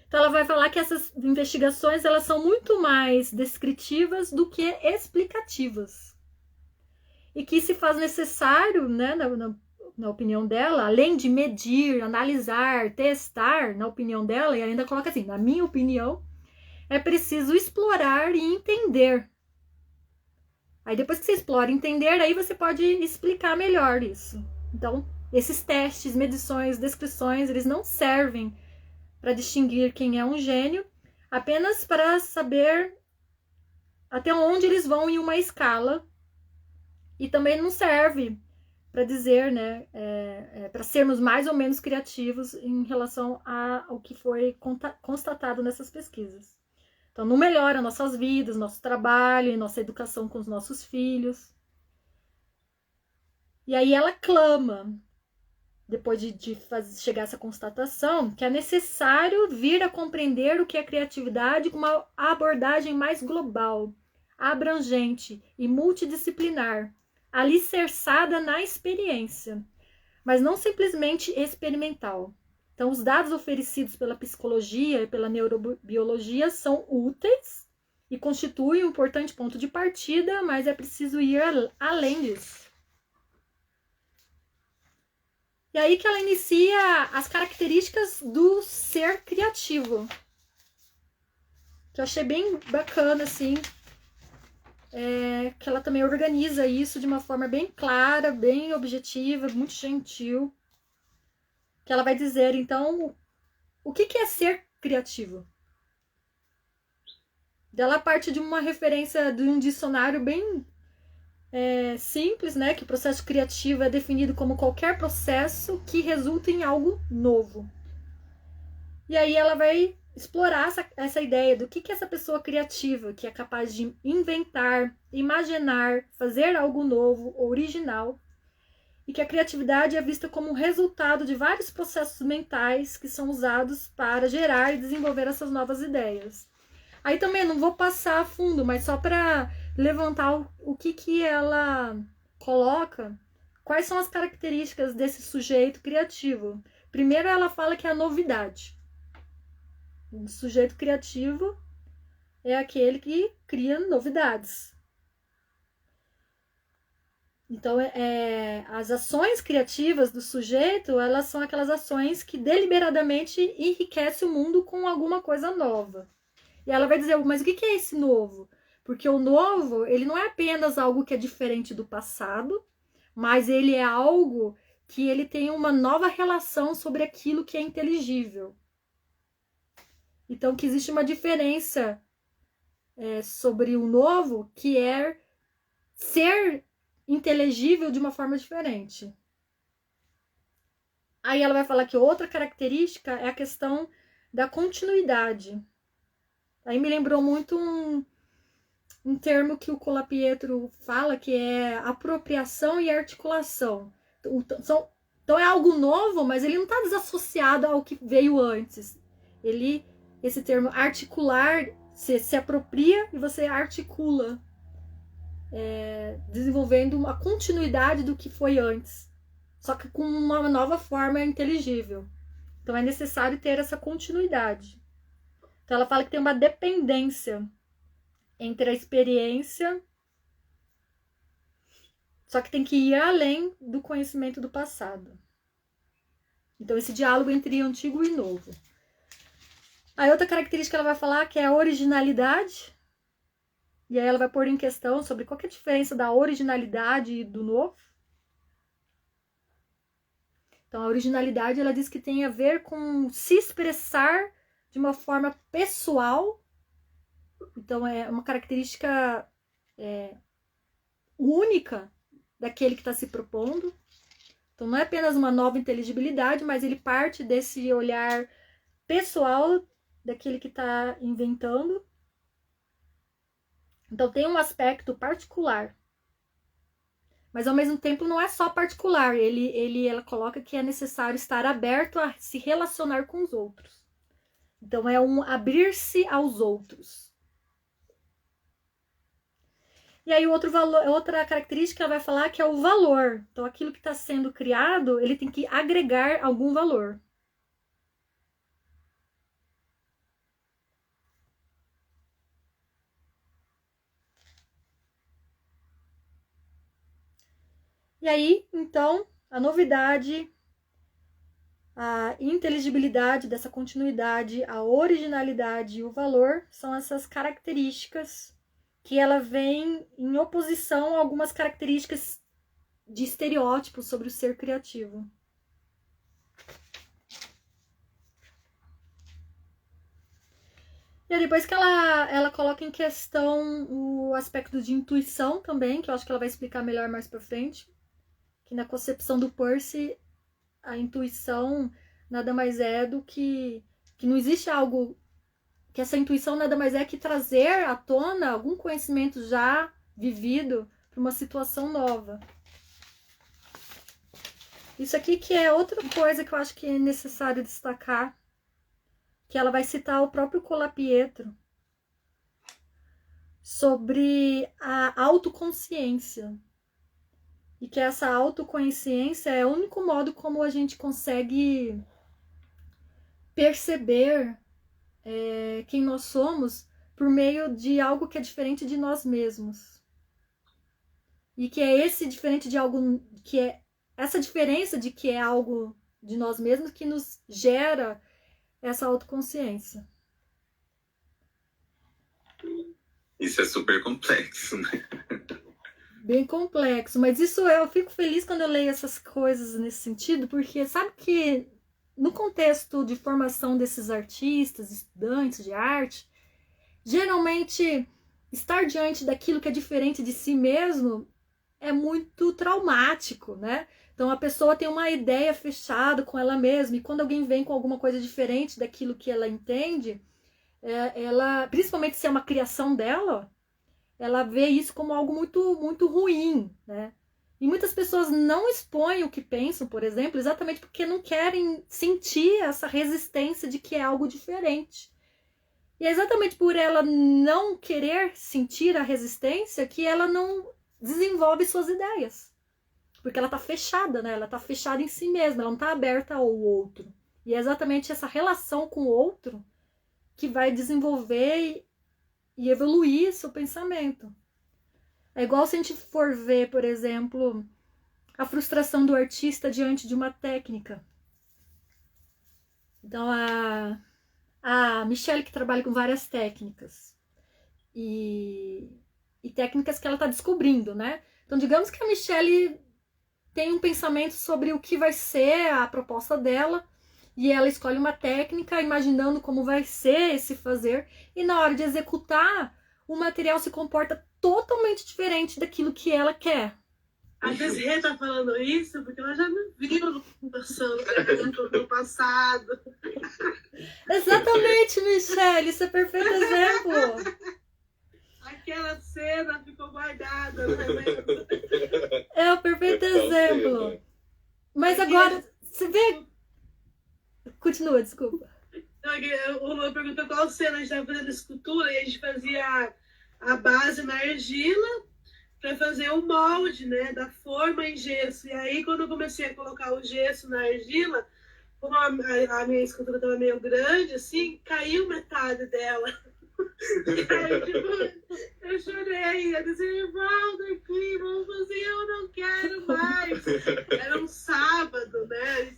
Então ela vai falar que essas investigações elas são muito mais descritivas do que explicativas. E que se faz necessário, né, na opinião dela, além de medir, analisar, testar, na opinião dela, e ainda coloca assim, na minha opinião, é preciso explorar e entender. Aí depois que você explora e entender, aí você pode explicar melhor isso. Então, esses testes, medições, descrições, eles não servem para distinguir quem é um gênio, apenas para saber até onde eles vão em uma escala, e também não serve para dizer, né, para sermos mais ou menos criativos em relação ao que foi constatado nessas pesquisas. Então, não melhora nossas vidas, nosso trabalho, nossa educação com os nossos filhos. E aí ela clama, depois de chegar a essa constatação, que é necessário vir a compreender o que é criatividade com uma abordagem mais global, abrangente e multidisciplinar, alicerçada na experiência, mas não simplesmente experimental. Então, os dados oferecidos pela psicologia e pela neurobiologia são úteis e constituem um importante ponto de partida, mas é preciso ir além disso. E aí que ela inicia as características do ser criativo. Que eu achei bem bacana, assim. Que ela também organiza isso de uma forma bem clara, bem objetiva, muito gentil. Que ela vai dizer, então, o que é ser criativo? Ela parte de uma referência de um dicionário bem simples, né? Que o processo criativo é definido como qualquer processo que resulta em algo novo. E aí ela vai explorar essa ideia do que é essa pessoa criativa, que é capaz de inventar, imaginar, fazer algo novo, original, e que a criatividade é vista como um resultado de vários processos mentais que são usados para gerar e desenvolver essas novas ideias. Aí também não vou passar a fundo, mas só para levantar o que ela coloca, quais são as características desse sujeito criativo. Primeiro ela fala que é a novidade. O sujeito criativo é aquele que cria novidades. Então, as ações criativas do sujeito, elas são aquelas ações que deliberadamente enriquecem o mundo com alguma coisa nova. E ela vai dizer, mas o que é esse novo? Porque o novo, ele não é apenas algo que é diferente do passado, mas ele é algo que ele tem uma nova relação sobre aquilo que é inteligível. Então, que existe uma diferença sobre o novo, que é ser inteligível de uma forma diferente. Aí ela vai falar que outra característica é a questão da continuidade. Aí me lembrou muito um termo que o Colapietro fala, que é apropriação e articulação. Então é algo novo, mas ele não está desassociado ao que veio antes. Esse termo articular, se apropria e você articula, desenvolvendo uma continuidade do que foi antes, só que com uma nova forma inteligível. Então é necessário ter essa continuidade. Então ela fala que tem uma dependência entre a experiência, só que tem que ir além do conhecimento do passado. Então esse diálogo entre antigo e novo. A outra característica que ela vai falar que é a originalidade. E aí ela vai pôr em questão sobre qual que é a diferença da originalidade e do novo. Então a originalidade, ela diz que tem a ver com se expressar de uma forma pessoal. Então é uma característica única daquele que está se propondo. Então não é apenas uma nova inteligibilidade, mas ele parte desse olhar pessoal daquele que está inventando. Então tem um aspecto particular, mas ao mesmo tempo não é só particular. Ela coloca que é necessário estar aberto a se relacionar com os outros. Então é um abrir-se aos outros. E aí outra característica ela vai falar que é o valor. Então aquilo que está sendo criado, ele tem que agregar algum valor. E aí, então, a novidade, a inteligibilidade dessa continuidade, a originalidade e o valor são essas características que ela vem em oposição a algumas características de estereótipos sobre o ser criativo. E aí depois que ela coloca em questão o aspecto de intuição também, que eu acho que ela vai explicar melhor mais pra frente, que na concepção do Peirce, a intuição nada mais é do que não existe algo, que essa intuição nada mais é que trazer à tona algum conhecimento já vivido para uma situação nova. Isso aqui que é outra coisa que eu acho que é necessário destacar, que ela vai citar o próprio Colapietro sobre a autoconsciência. E que essa autoconsciência é o único modo como a gente consegue perceber quem nós somos por meio de algo que é diferente de nós mesmos. E que é esse diferente de algo, que é essa diferença de que é algo de nós mesmos que nos gera essa autoconsciência. Isso é super complexo, né? Bem complexo, mas isso eu fico feliz quando eu leio essas coisas nesse sentido, porque sabe que no contexto de formação desses artistas, estudantes de arte, geralmente estar diante daquilo que é diferente de si mesmo é muito traumático, né? Então a pessoa tem uma ideia fechada com ela mesma, e quando alguém vem com alguma coisa diferente daquilo que ela entende, ela, principalmente se é uma criação dela, ela vê isso como algo muito, muito ruim, né? E muitas pessoas não expõem o que pensam, por exemplo, exatamente porque não querem sentir essa resistência de que é algo diferente. E é exatamente por ela não querer sentir a resistência que ela não desenvolve suas ideias. Porque ela está fechada, né? Ela está fechada em si mesma, ela não está aberta ao outro. E é exatamente essa relação com o outro que vai desenvolver e evoluir seu pensamento. É igual se a gente for ver, por exemplo, a frustração do artista diante de uma técnica. Então, A Michelle, que trabalha com várias técnicas. E técnicas que ela está descobrindo, né? Então, digamos que a Michelle tem um pensamento sobre o que vai ser a proposta dela, e ela escolhe uma técnica imaginando como vai ser esse fazer, e na hora de executar, o material se comporta totalmente diferente daquilo que ela quer. A Desirê tá falando isso porque ela já me viu no passado. Exatamente, Michelle, isso é perfeito exemplo. Aquela cena ficou guardada, né? É o perfeito exemplo. Mas agora, você vê... Continua, desculpa. O Lula perguntou qual cena a gente estava fazendo escultura, e a gente fazia a base na argila para fazer o molde, né, da forma em gesso. E aí, quando eu comecei a colocar o gesso na argila, como a minha escultura estava meio grande, assim, caiu metade dela. E aí, tipo, eu chorei. Eu disse, volta aqui, vamos fazer, eu não quero mais. Era um sábado, né?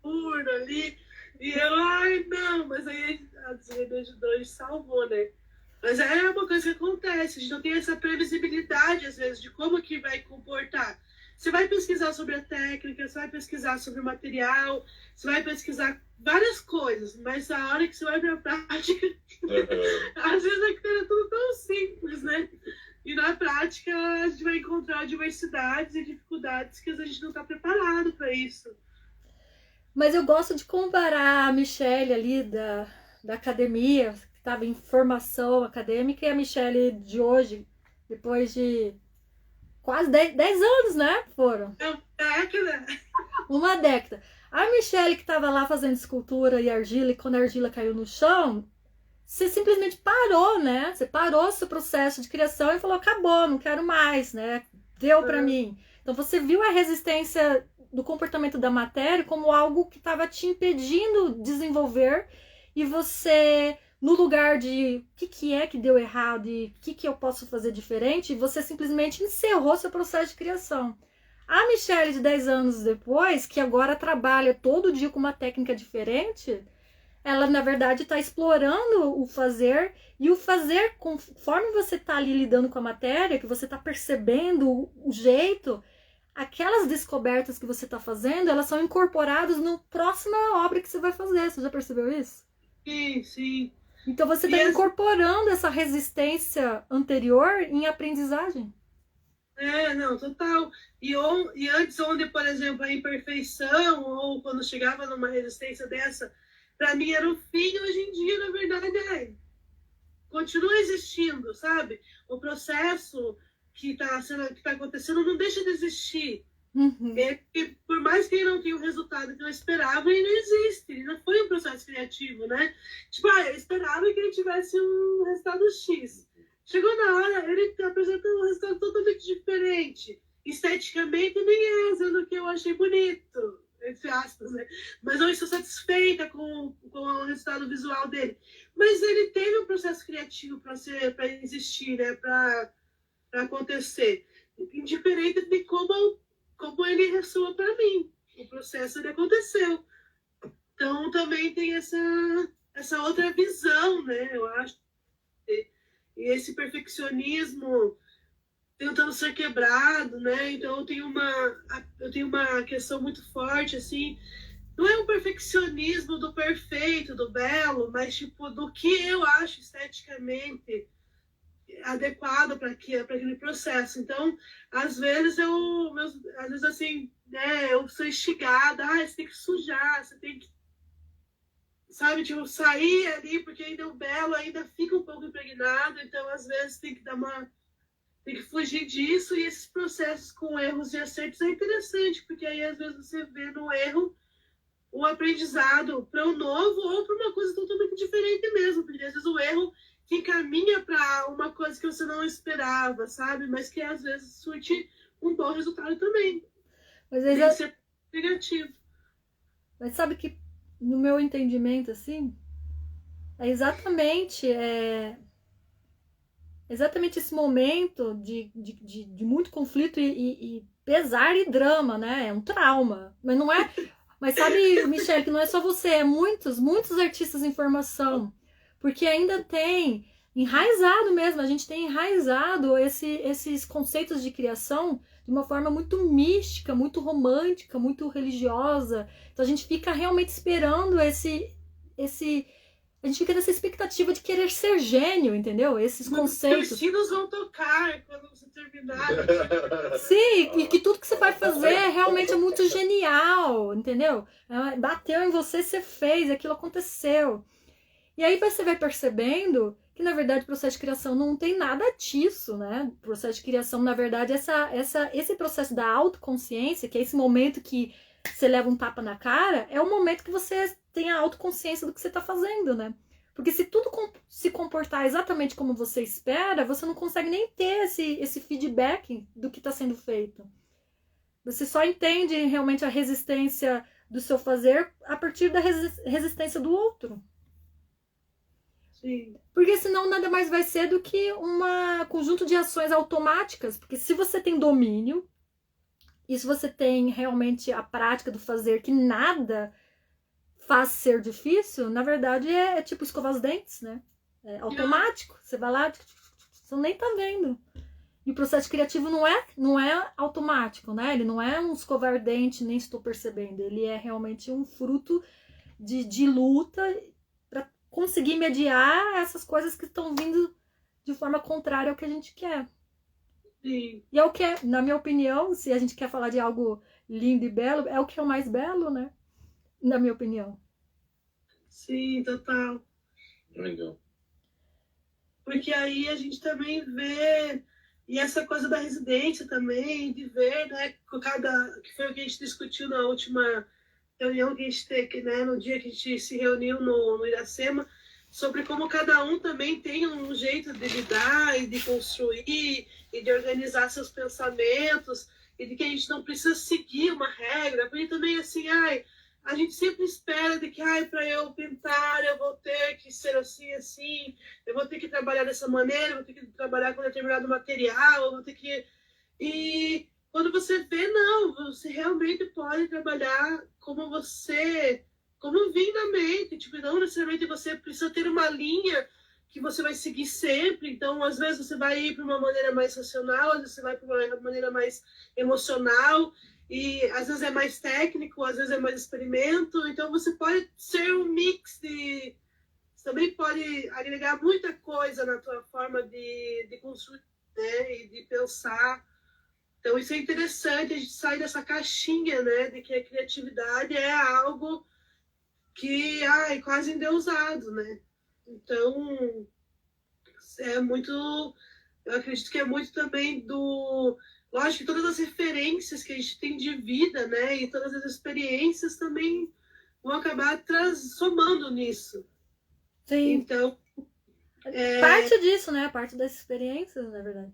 Puro ali. E eu, ai, não, mas aí a Zé me ajudou e salvou, né? Mas é uma coisa que acontece, a gente não tem essa previsibilidade, às vezes, de como que vai comportar. Você vai pesquisar sobre a técnica, você vai pesquisar sobre o material, você vai pesquisar várias coisas, mas a hora que você vai para a prática, às vezes é tudo tão simples, né? E na prática a gente vai encontrar diversidades e dificuldades que às vezes a gente não está preparado para isso. Mas eu gosto de comparar a Michelle ali da academia, que estava em formação acadêmica, e a Michelle de hoje, depois de quase 10 anos, né? Foram. Uma década. A Michelle que estava lá fazendo escultura e argila, e quando a argila caiu no chão, você simplesmente parou, né? Você parou seu processo de criação e falou, acabou, não quero mais, né? Deu para mim. Então você viu a resistência do comportamento da matéria como algo que estava te impedindo de desenvolver, e você, no lugar de o que é que deu errado e o que eu posso fazer diferente, você simplesmente encerrou seu processo de criação. A Michelle de 10 anos depois, que agora trabalha todo dia com uma técnica diferente, ela na verdade está explorando o fazer, e o fazer, conforme você está ali lidando com a matéria, que você está percebendo o jeito, aquelas descobertas que você está fazendo, elas são incorporadas na próxima obra que você vai fazer. Você já percebeu isso? Sim, sim. Então você está incorporando essa resistência anterior em aprendizagem. Não, total. E antes, onde, por exemplo, a imperfeição, ou quando chegava numa resistência dessa, para mim era o fim, hoje em dia, na verdade, continua existindo, sabe? O processo que tá acontecendo não deixa de existir. Por mais que ele não tenha o resultado que eu esperava, ele não existe. Ele não foi um processo criativo, né? Tipo, eu esperava que ele tivesse um resultado X. Chegou na hora, ele apresenta um resultado totalmente diferente. Esteticamente, nem é sendo que eu achei bonito, entre aspas, né? Mas eu estou satisfeita com o resultado visual dele. Mas ele teve um processo criativo para existir, né? Para acontecer, indiferente de como ele ressoa para mim. O processo ele aconteceu. Então também tem essa outra visão, né? Eu acho. E esse perfeccionismo tentando ser quebrado, né? Então eu tenho uma questão muito forte, assim. Não é um perfeccionismo do perfeito, do belo, mas tipo do que eu acho esteticamente adequado para aquele processo. Então, às vezes assim, né, eu sou instigada, você tem que sujar, você tem que, sabe, tipo, sair ali, porque ainda o belo ainda fica um pouco impregnado, então às vezes tem que fugir disso, e esses processos com erros e acertos é interessante, porque aí às vezes você vê no erro o aprendizado para o novo ou para uma coisa totalmente diferente mesmo, porque às vezes o erro que encaminha para uma coisa que você não esperava, sabe? Mas que às vezes surte um bom resultado também. Mas tem que ser negativo. Mas sabe que, no meu entendimento, assim, é exatamente esse momento de muito conflito e pesar e drama, né? É um trauma. Mas não é... Mas sabe, Michele, que não é só você, é muitos artistas em formação. Porque ainda tem enraizado mesmo, a gente tem enraizado esses conceitos de criação de uma forma muito mística, muito romântica, muito religiosa. Então a gente fica realmente esperando a gente fica nessa expectativa de querer ser gênio, entendeu? Esses conceitos. Os sinos vão tocar quando você terminar. Sim, e que tudo que você vai fazer realmente é muito genial, entendeu? Bateu em você, você fez, aquilo aconteceu. E aí você vai percebendo que, na verdade, o processo de criação não tem nada disso, né? O processo de criação, na verdade, esse processo da autoconsciência, que é esse momento que você leva um tapa na cara, é o momento que você tem a autoconsciência do que você está fazendo, né? Porque se tudo se comportar exatamente como você espera, você não consegue nem ter esse feedback do que está sendo feito. Você só entende realmente a resistência do seu fazer a partir da resistência do outro. Sim. Porque senão nada mais vai ser do que um conjunto de ações automáticas. Porque se você tem domínio, e se você tem realmente a prática do fazer, que nada faz ser difícil, na verdade é tipo escovar os dentes, né? É automático. Você vai lá, você nem tá vendo. E o processo criativo não é automático, né? Ele não é um escovar dente, nem estou percebendo. Ele é realmente um fruto de luta para conseguir mediar essas coisas que estão vindo de forma contrária ao que a gente quer. Sim. E é o que é, na minha opinião, se a gente quer falar de algo lindo e belo, é o que é o mais belo, né? Na minha opinião. Sim, total. Legal. Porque aí a gente também vê, e essa coisa da residência também, de ver, né, que foi o que a gente discutiu na última reunião que a gente teve, né, no dia que a gente se reuniu no Iracema, sobre como cada um também tem um jeito de lidar e de construir e de organizar seus pensamentos, e de que a gente não precisa seguir uma regra, porque também assim, a gente sempre espera de que, para eu pintar, eu vou ter que ser assim, assim, eu vou ter que trabalhar dessa maneira, eu vou ter que trabalhar com determinado material, eu vou ter que... E quando você vê, não, você realmente pode trabalhar como vem na mente, tipo, não necessariamente você precisa ter uma linha que você vai seguir sempre, então às vezes você vai ir para uma maneira mais racional, às vezes você vai para uma maneira mais emocional, e às vezes é mais técnico, às vezes é mais experimento, então você pode ser um mix de... Você também pode agregar muita coisa na tua forma de construir, né, e de pensar. Então isso é interessante, a gente sai dessa caixinha, né, de que a criatividade é algo que é quase endeusado, né? Então, é muito... Eu acredito que é muito também do... Lógico que todas as referências que a gente tem de vida, né? E todas as experiências também vão acabar somando nisso. Sim. Então... Parte disso, né? Parte das experiências, na verdade.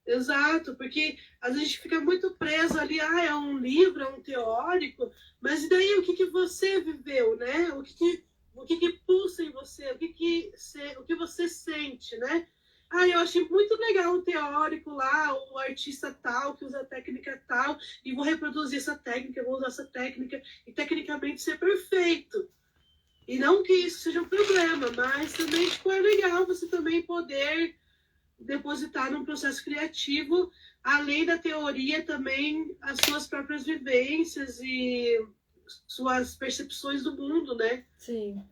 Exato, porque às vezes a gente fica muito preso ali, é um livro, é um teórico, mas e daí o que você viveu, né? O que pulsa em você, o que você sente, né? Eu achei muito legal o teórico lá, o artista tal, que usa a técnica tal, e vou reproduzir essa técnica, vou usar essa técnica, e tecnicamente ser perfeito. E não que isso seja um problema, mas também tipo, é legal você também poder depositar num processo criativo, além da teoria também, as suas próprias vivências e suas percepções do mundo, né? Sim.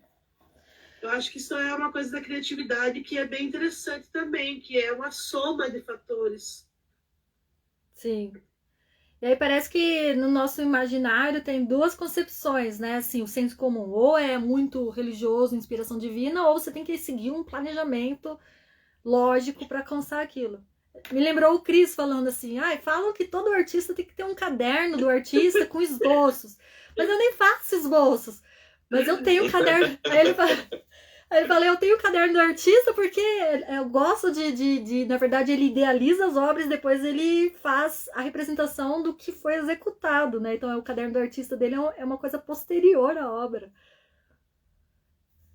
Eu acho que isso é uma coisa da criatividade que é bem interessante também, que é uma soma de fatores. Sim. E aí parece que no nosso imaginário tem duas concepções, né? Assim, o senso comum, ou é muito religioso, inspiração divina, ou você tem que seguir um planejamento lógico para alcançar aquilo. Me lembrou o Cris falando assim, falam que todo artista tem que ter um caderno do artista com esboços, mas eu nem faço esboços, mas eu tenho um caderno. Aí ele fala, eu tenho o caderno do artista porque eu gosto na verdade, ele idealiza as obras, depois ele faz a representação do que foi executado, né? Então o caderno do artista dele é uma coisa posterior à obra.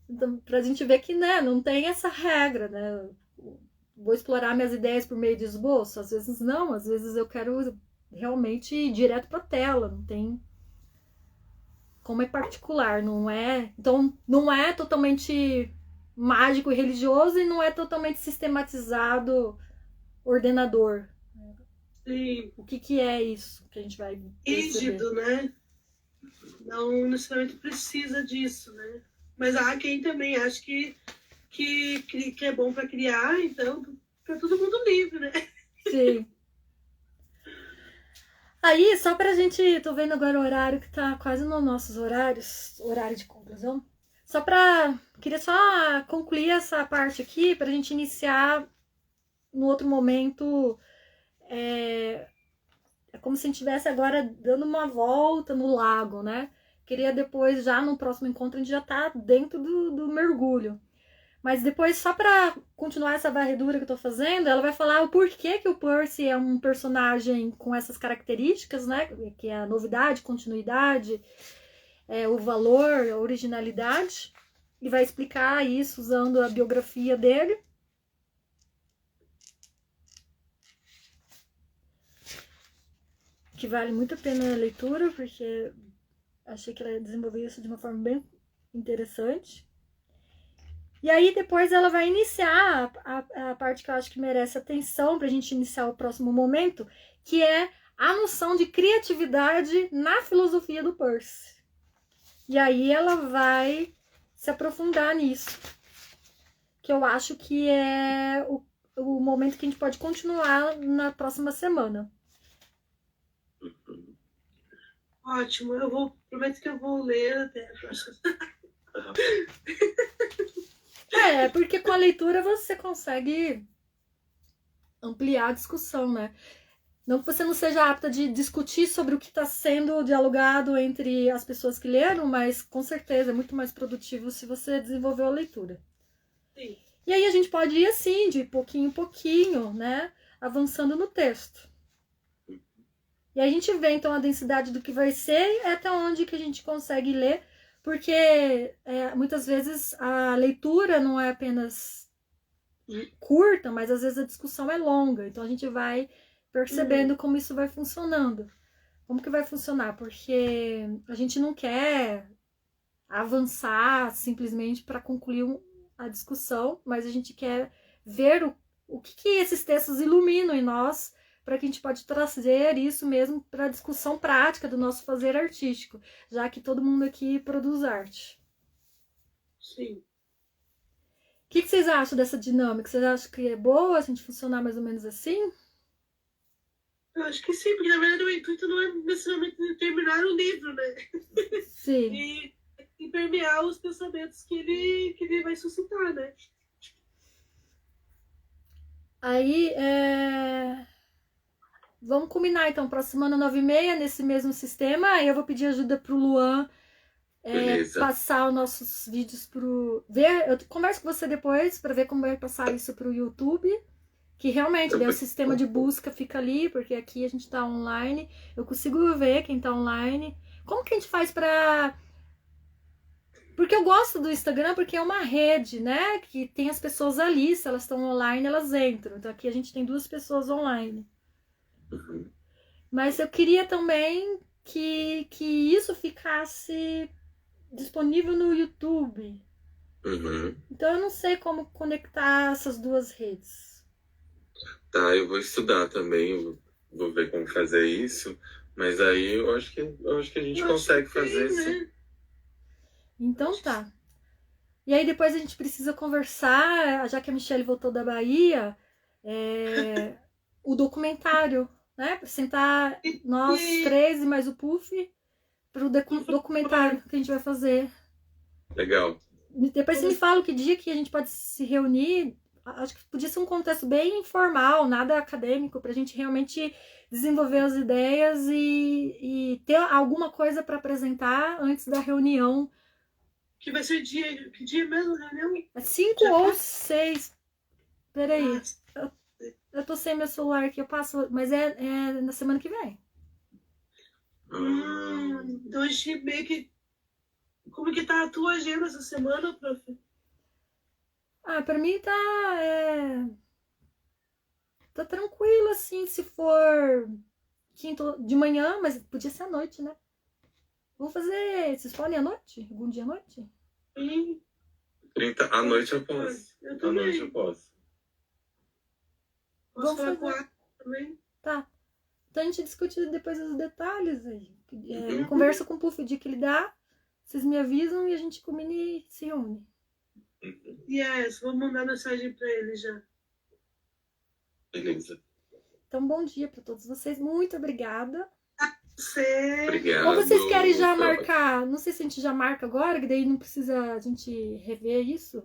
Então, pra gente ver que, né, não tem essa regra, né? Vou explorar minhas ideias por meio de esboço? Às vezes não, às vezes eu quero realmente ir direto pra tela, não tem... como é particular, não é? Então, não é totalmente mágico e religioso e não é totalmente sistematizado, ordenador. Sim. O que é isso que a gente vai perceber? Rígido, né? Não necessariamente precisa disso, né? Mas há quem também acha que é bom para criar, então para todo mundo livre, né? Sim. Aí, só pra gente, tô vendo agora o horário que tá quase nos nossos horários, horário de conclusão. Queria só concluir essa parte aqui pra gente iniciar no outro momento. É como se a gente estivesse agora dando uma volta no lago, né? Queria depois, já no próximo encontro, a gente já tá dentro do mergulho. Mas depois, só para continuar essa varredura que eu tô fazendo, ela vai falar o porquê que o Percy é um personagem com essas características, né? Que é a novidade, continuidade, o valor, a originalidade. E vai explicar isso usando a biografia dele. Que vale muito a pena a leitura, porque achei que ela desenvolveu isso de uma forma bem interessante. E aí depois ela vai iniciar a parte que eu acho que merece atenção para a gente iniciar o próximo momento, que é a noção de criatividade na filosofia do Percy. E aí ela vai se aprofundar nisso, que eu acho que é o momento que a gente pode continuar na próxima semana. Ótimo, prometo que eu vou ler até a próxima. Porque com a leitura você consegue ampliar a discussão, né? Não que você não seja apta de discutir sobre o que está sendo dialogado entre as pessoas que leram, mas com certeza é muito mais produtivo se você desenvolveu a leitura. Sim. E aí a gente pode ir assim, de pouquinho em pouquinho, né? Avançando no texto. E a gente vê então a densidade do que vai ser e até onde que a gente consegue ler, porque muitas vezes a leitura não é apenas curta, mas às vezes a discussão é longa. Então a gente vai percebendo como isso vai funcionando. Como que vai funcionar? Porque a gente não quer avançar simplesmente para concluir a discussão, mas a gente quer ver o que esses textos iluminam em nós, para que a gente pode trazer isso mesmo para a discussão prática do nosso fazer artístico, já que todo mundo aqui produz arte. Sim. O que vocês acham dessa dinâmica? Vocês acham que é boa a gente funcionar mais ou menos assim? Eu acho que sim, porque na verdade o intuito não é necessariamente terminar o livro, né? Sim. E permear os pensamentos que ele vai suscitar, né? Aí, vamos combinar então, para semana 9h30, nesse mesmo sistema. Aí eu vou pedir ajuda pro Luan passar os nossos vídeos pro. Eu converso com você depois para ver como vai passar isso pro YouTube. Que realmente daí o sistema de busca fica ali, porque aqui a gente tá online. Eu consigo ver quem tá online. Como que a gente faz pra. Porque eu gosto do Instagram porque é uma rede, né? Que tem as pessoas ali, se elas estão online, elas entram. Então aqui a gente tem 2 pessoas online. Mas eu queria também que isso ficasse disponível no YouTube. Então eu não sei como conectar essas 2 redes. Tá, eu vou estudar também, eu vou ver como fazer isso, mas aí eu acho que a gente consegue fazer isso. Então tá. E aí depois a gente precisa conversar, já que a Michelle voltou da Bahia, o documentário, né? Pra sentar nós 3 e mais o Puff pro documentário que a gente vai fazer. Legal. Depois você me fala que dia que a gente pode se reunir. Acho que podia ser um contexto bem informal, nada acadêmico, pra gente realmente desenvolver as ideias e ter alguma coisa para apresentar antes da reunião. Que vai ser que dia mesmo a reunião? 5 ou 6. Peraí. Eu tô sem meu celular aqui, eu passo. Mas é na semana que vem. Então a gente meio que. Como que tá a tua agenda essa semana, prof? Pra mim tá. Tá tranquilo, assim, se for quinta de manhã, mas podia ser à noite, né? Vou fazer. Vocês podem à noite? Algum dia à noite? E 30 à noite eu posso. eu À noite também. eu posso. Posso Vamos falar com fazer. a também? Tá. Então a gente discute depois os detalhes aí. Uhum. Conversa com o Puff o dia que ele dá. Vocês me avisam e a gente combina e se reúne. Yes, vou mandar mensagem pra ele já. Beleza. Então, bom dia para todos vocês. Muito obrigada. Você. Obrigado. Ou vocês querem já Foi ótimo. marcar? Não sei se a gente já marca agora, que daí não precisa a gente rever isso.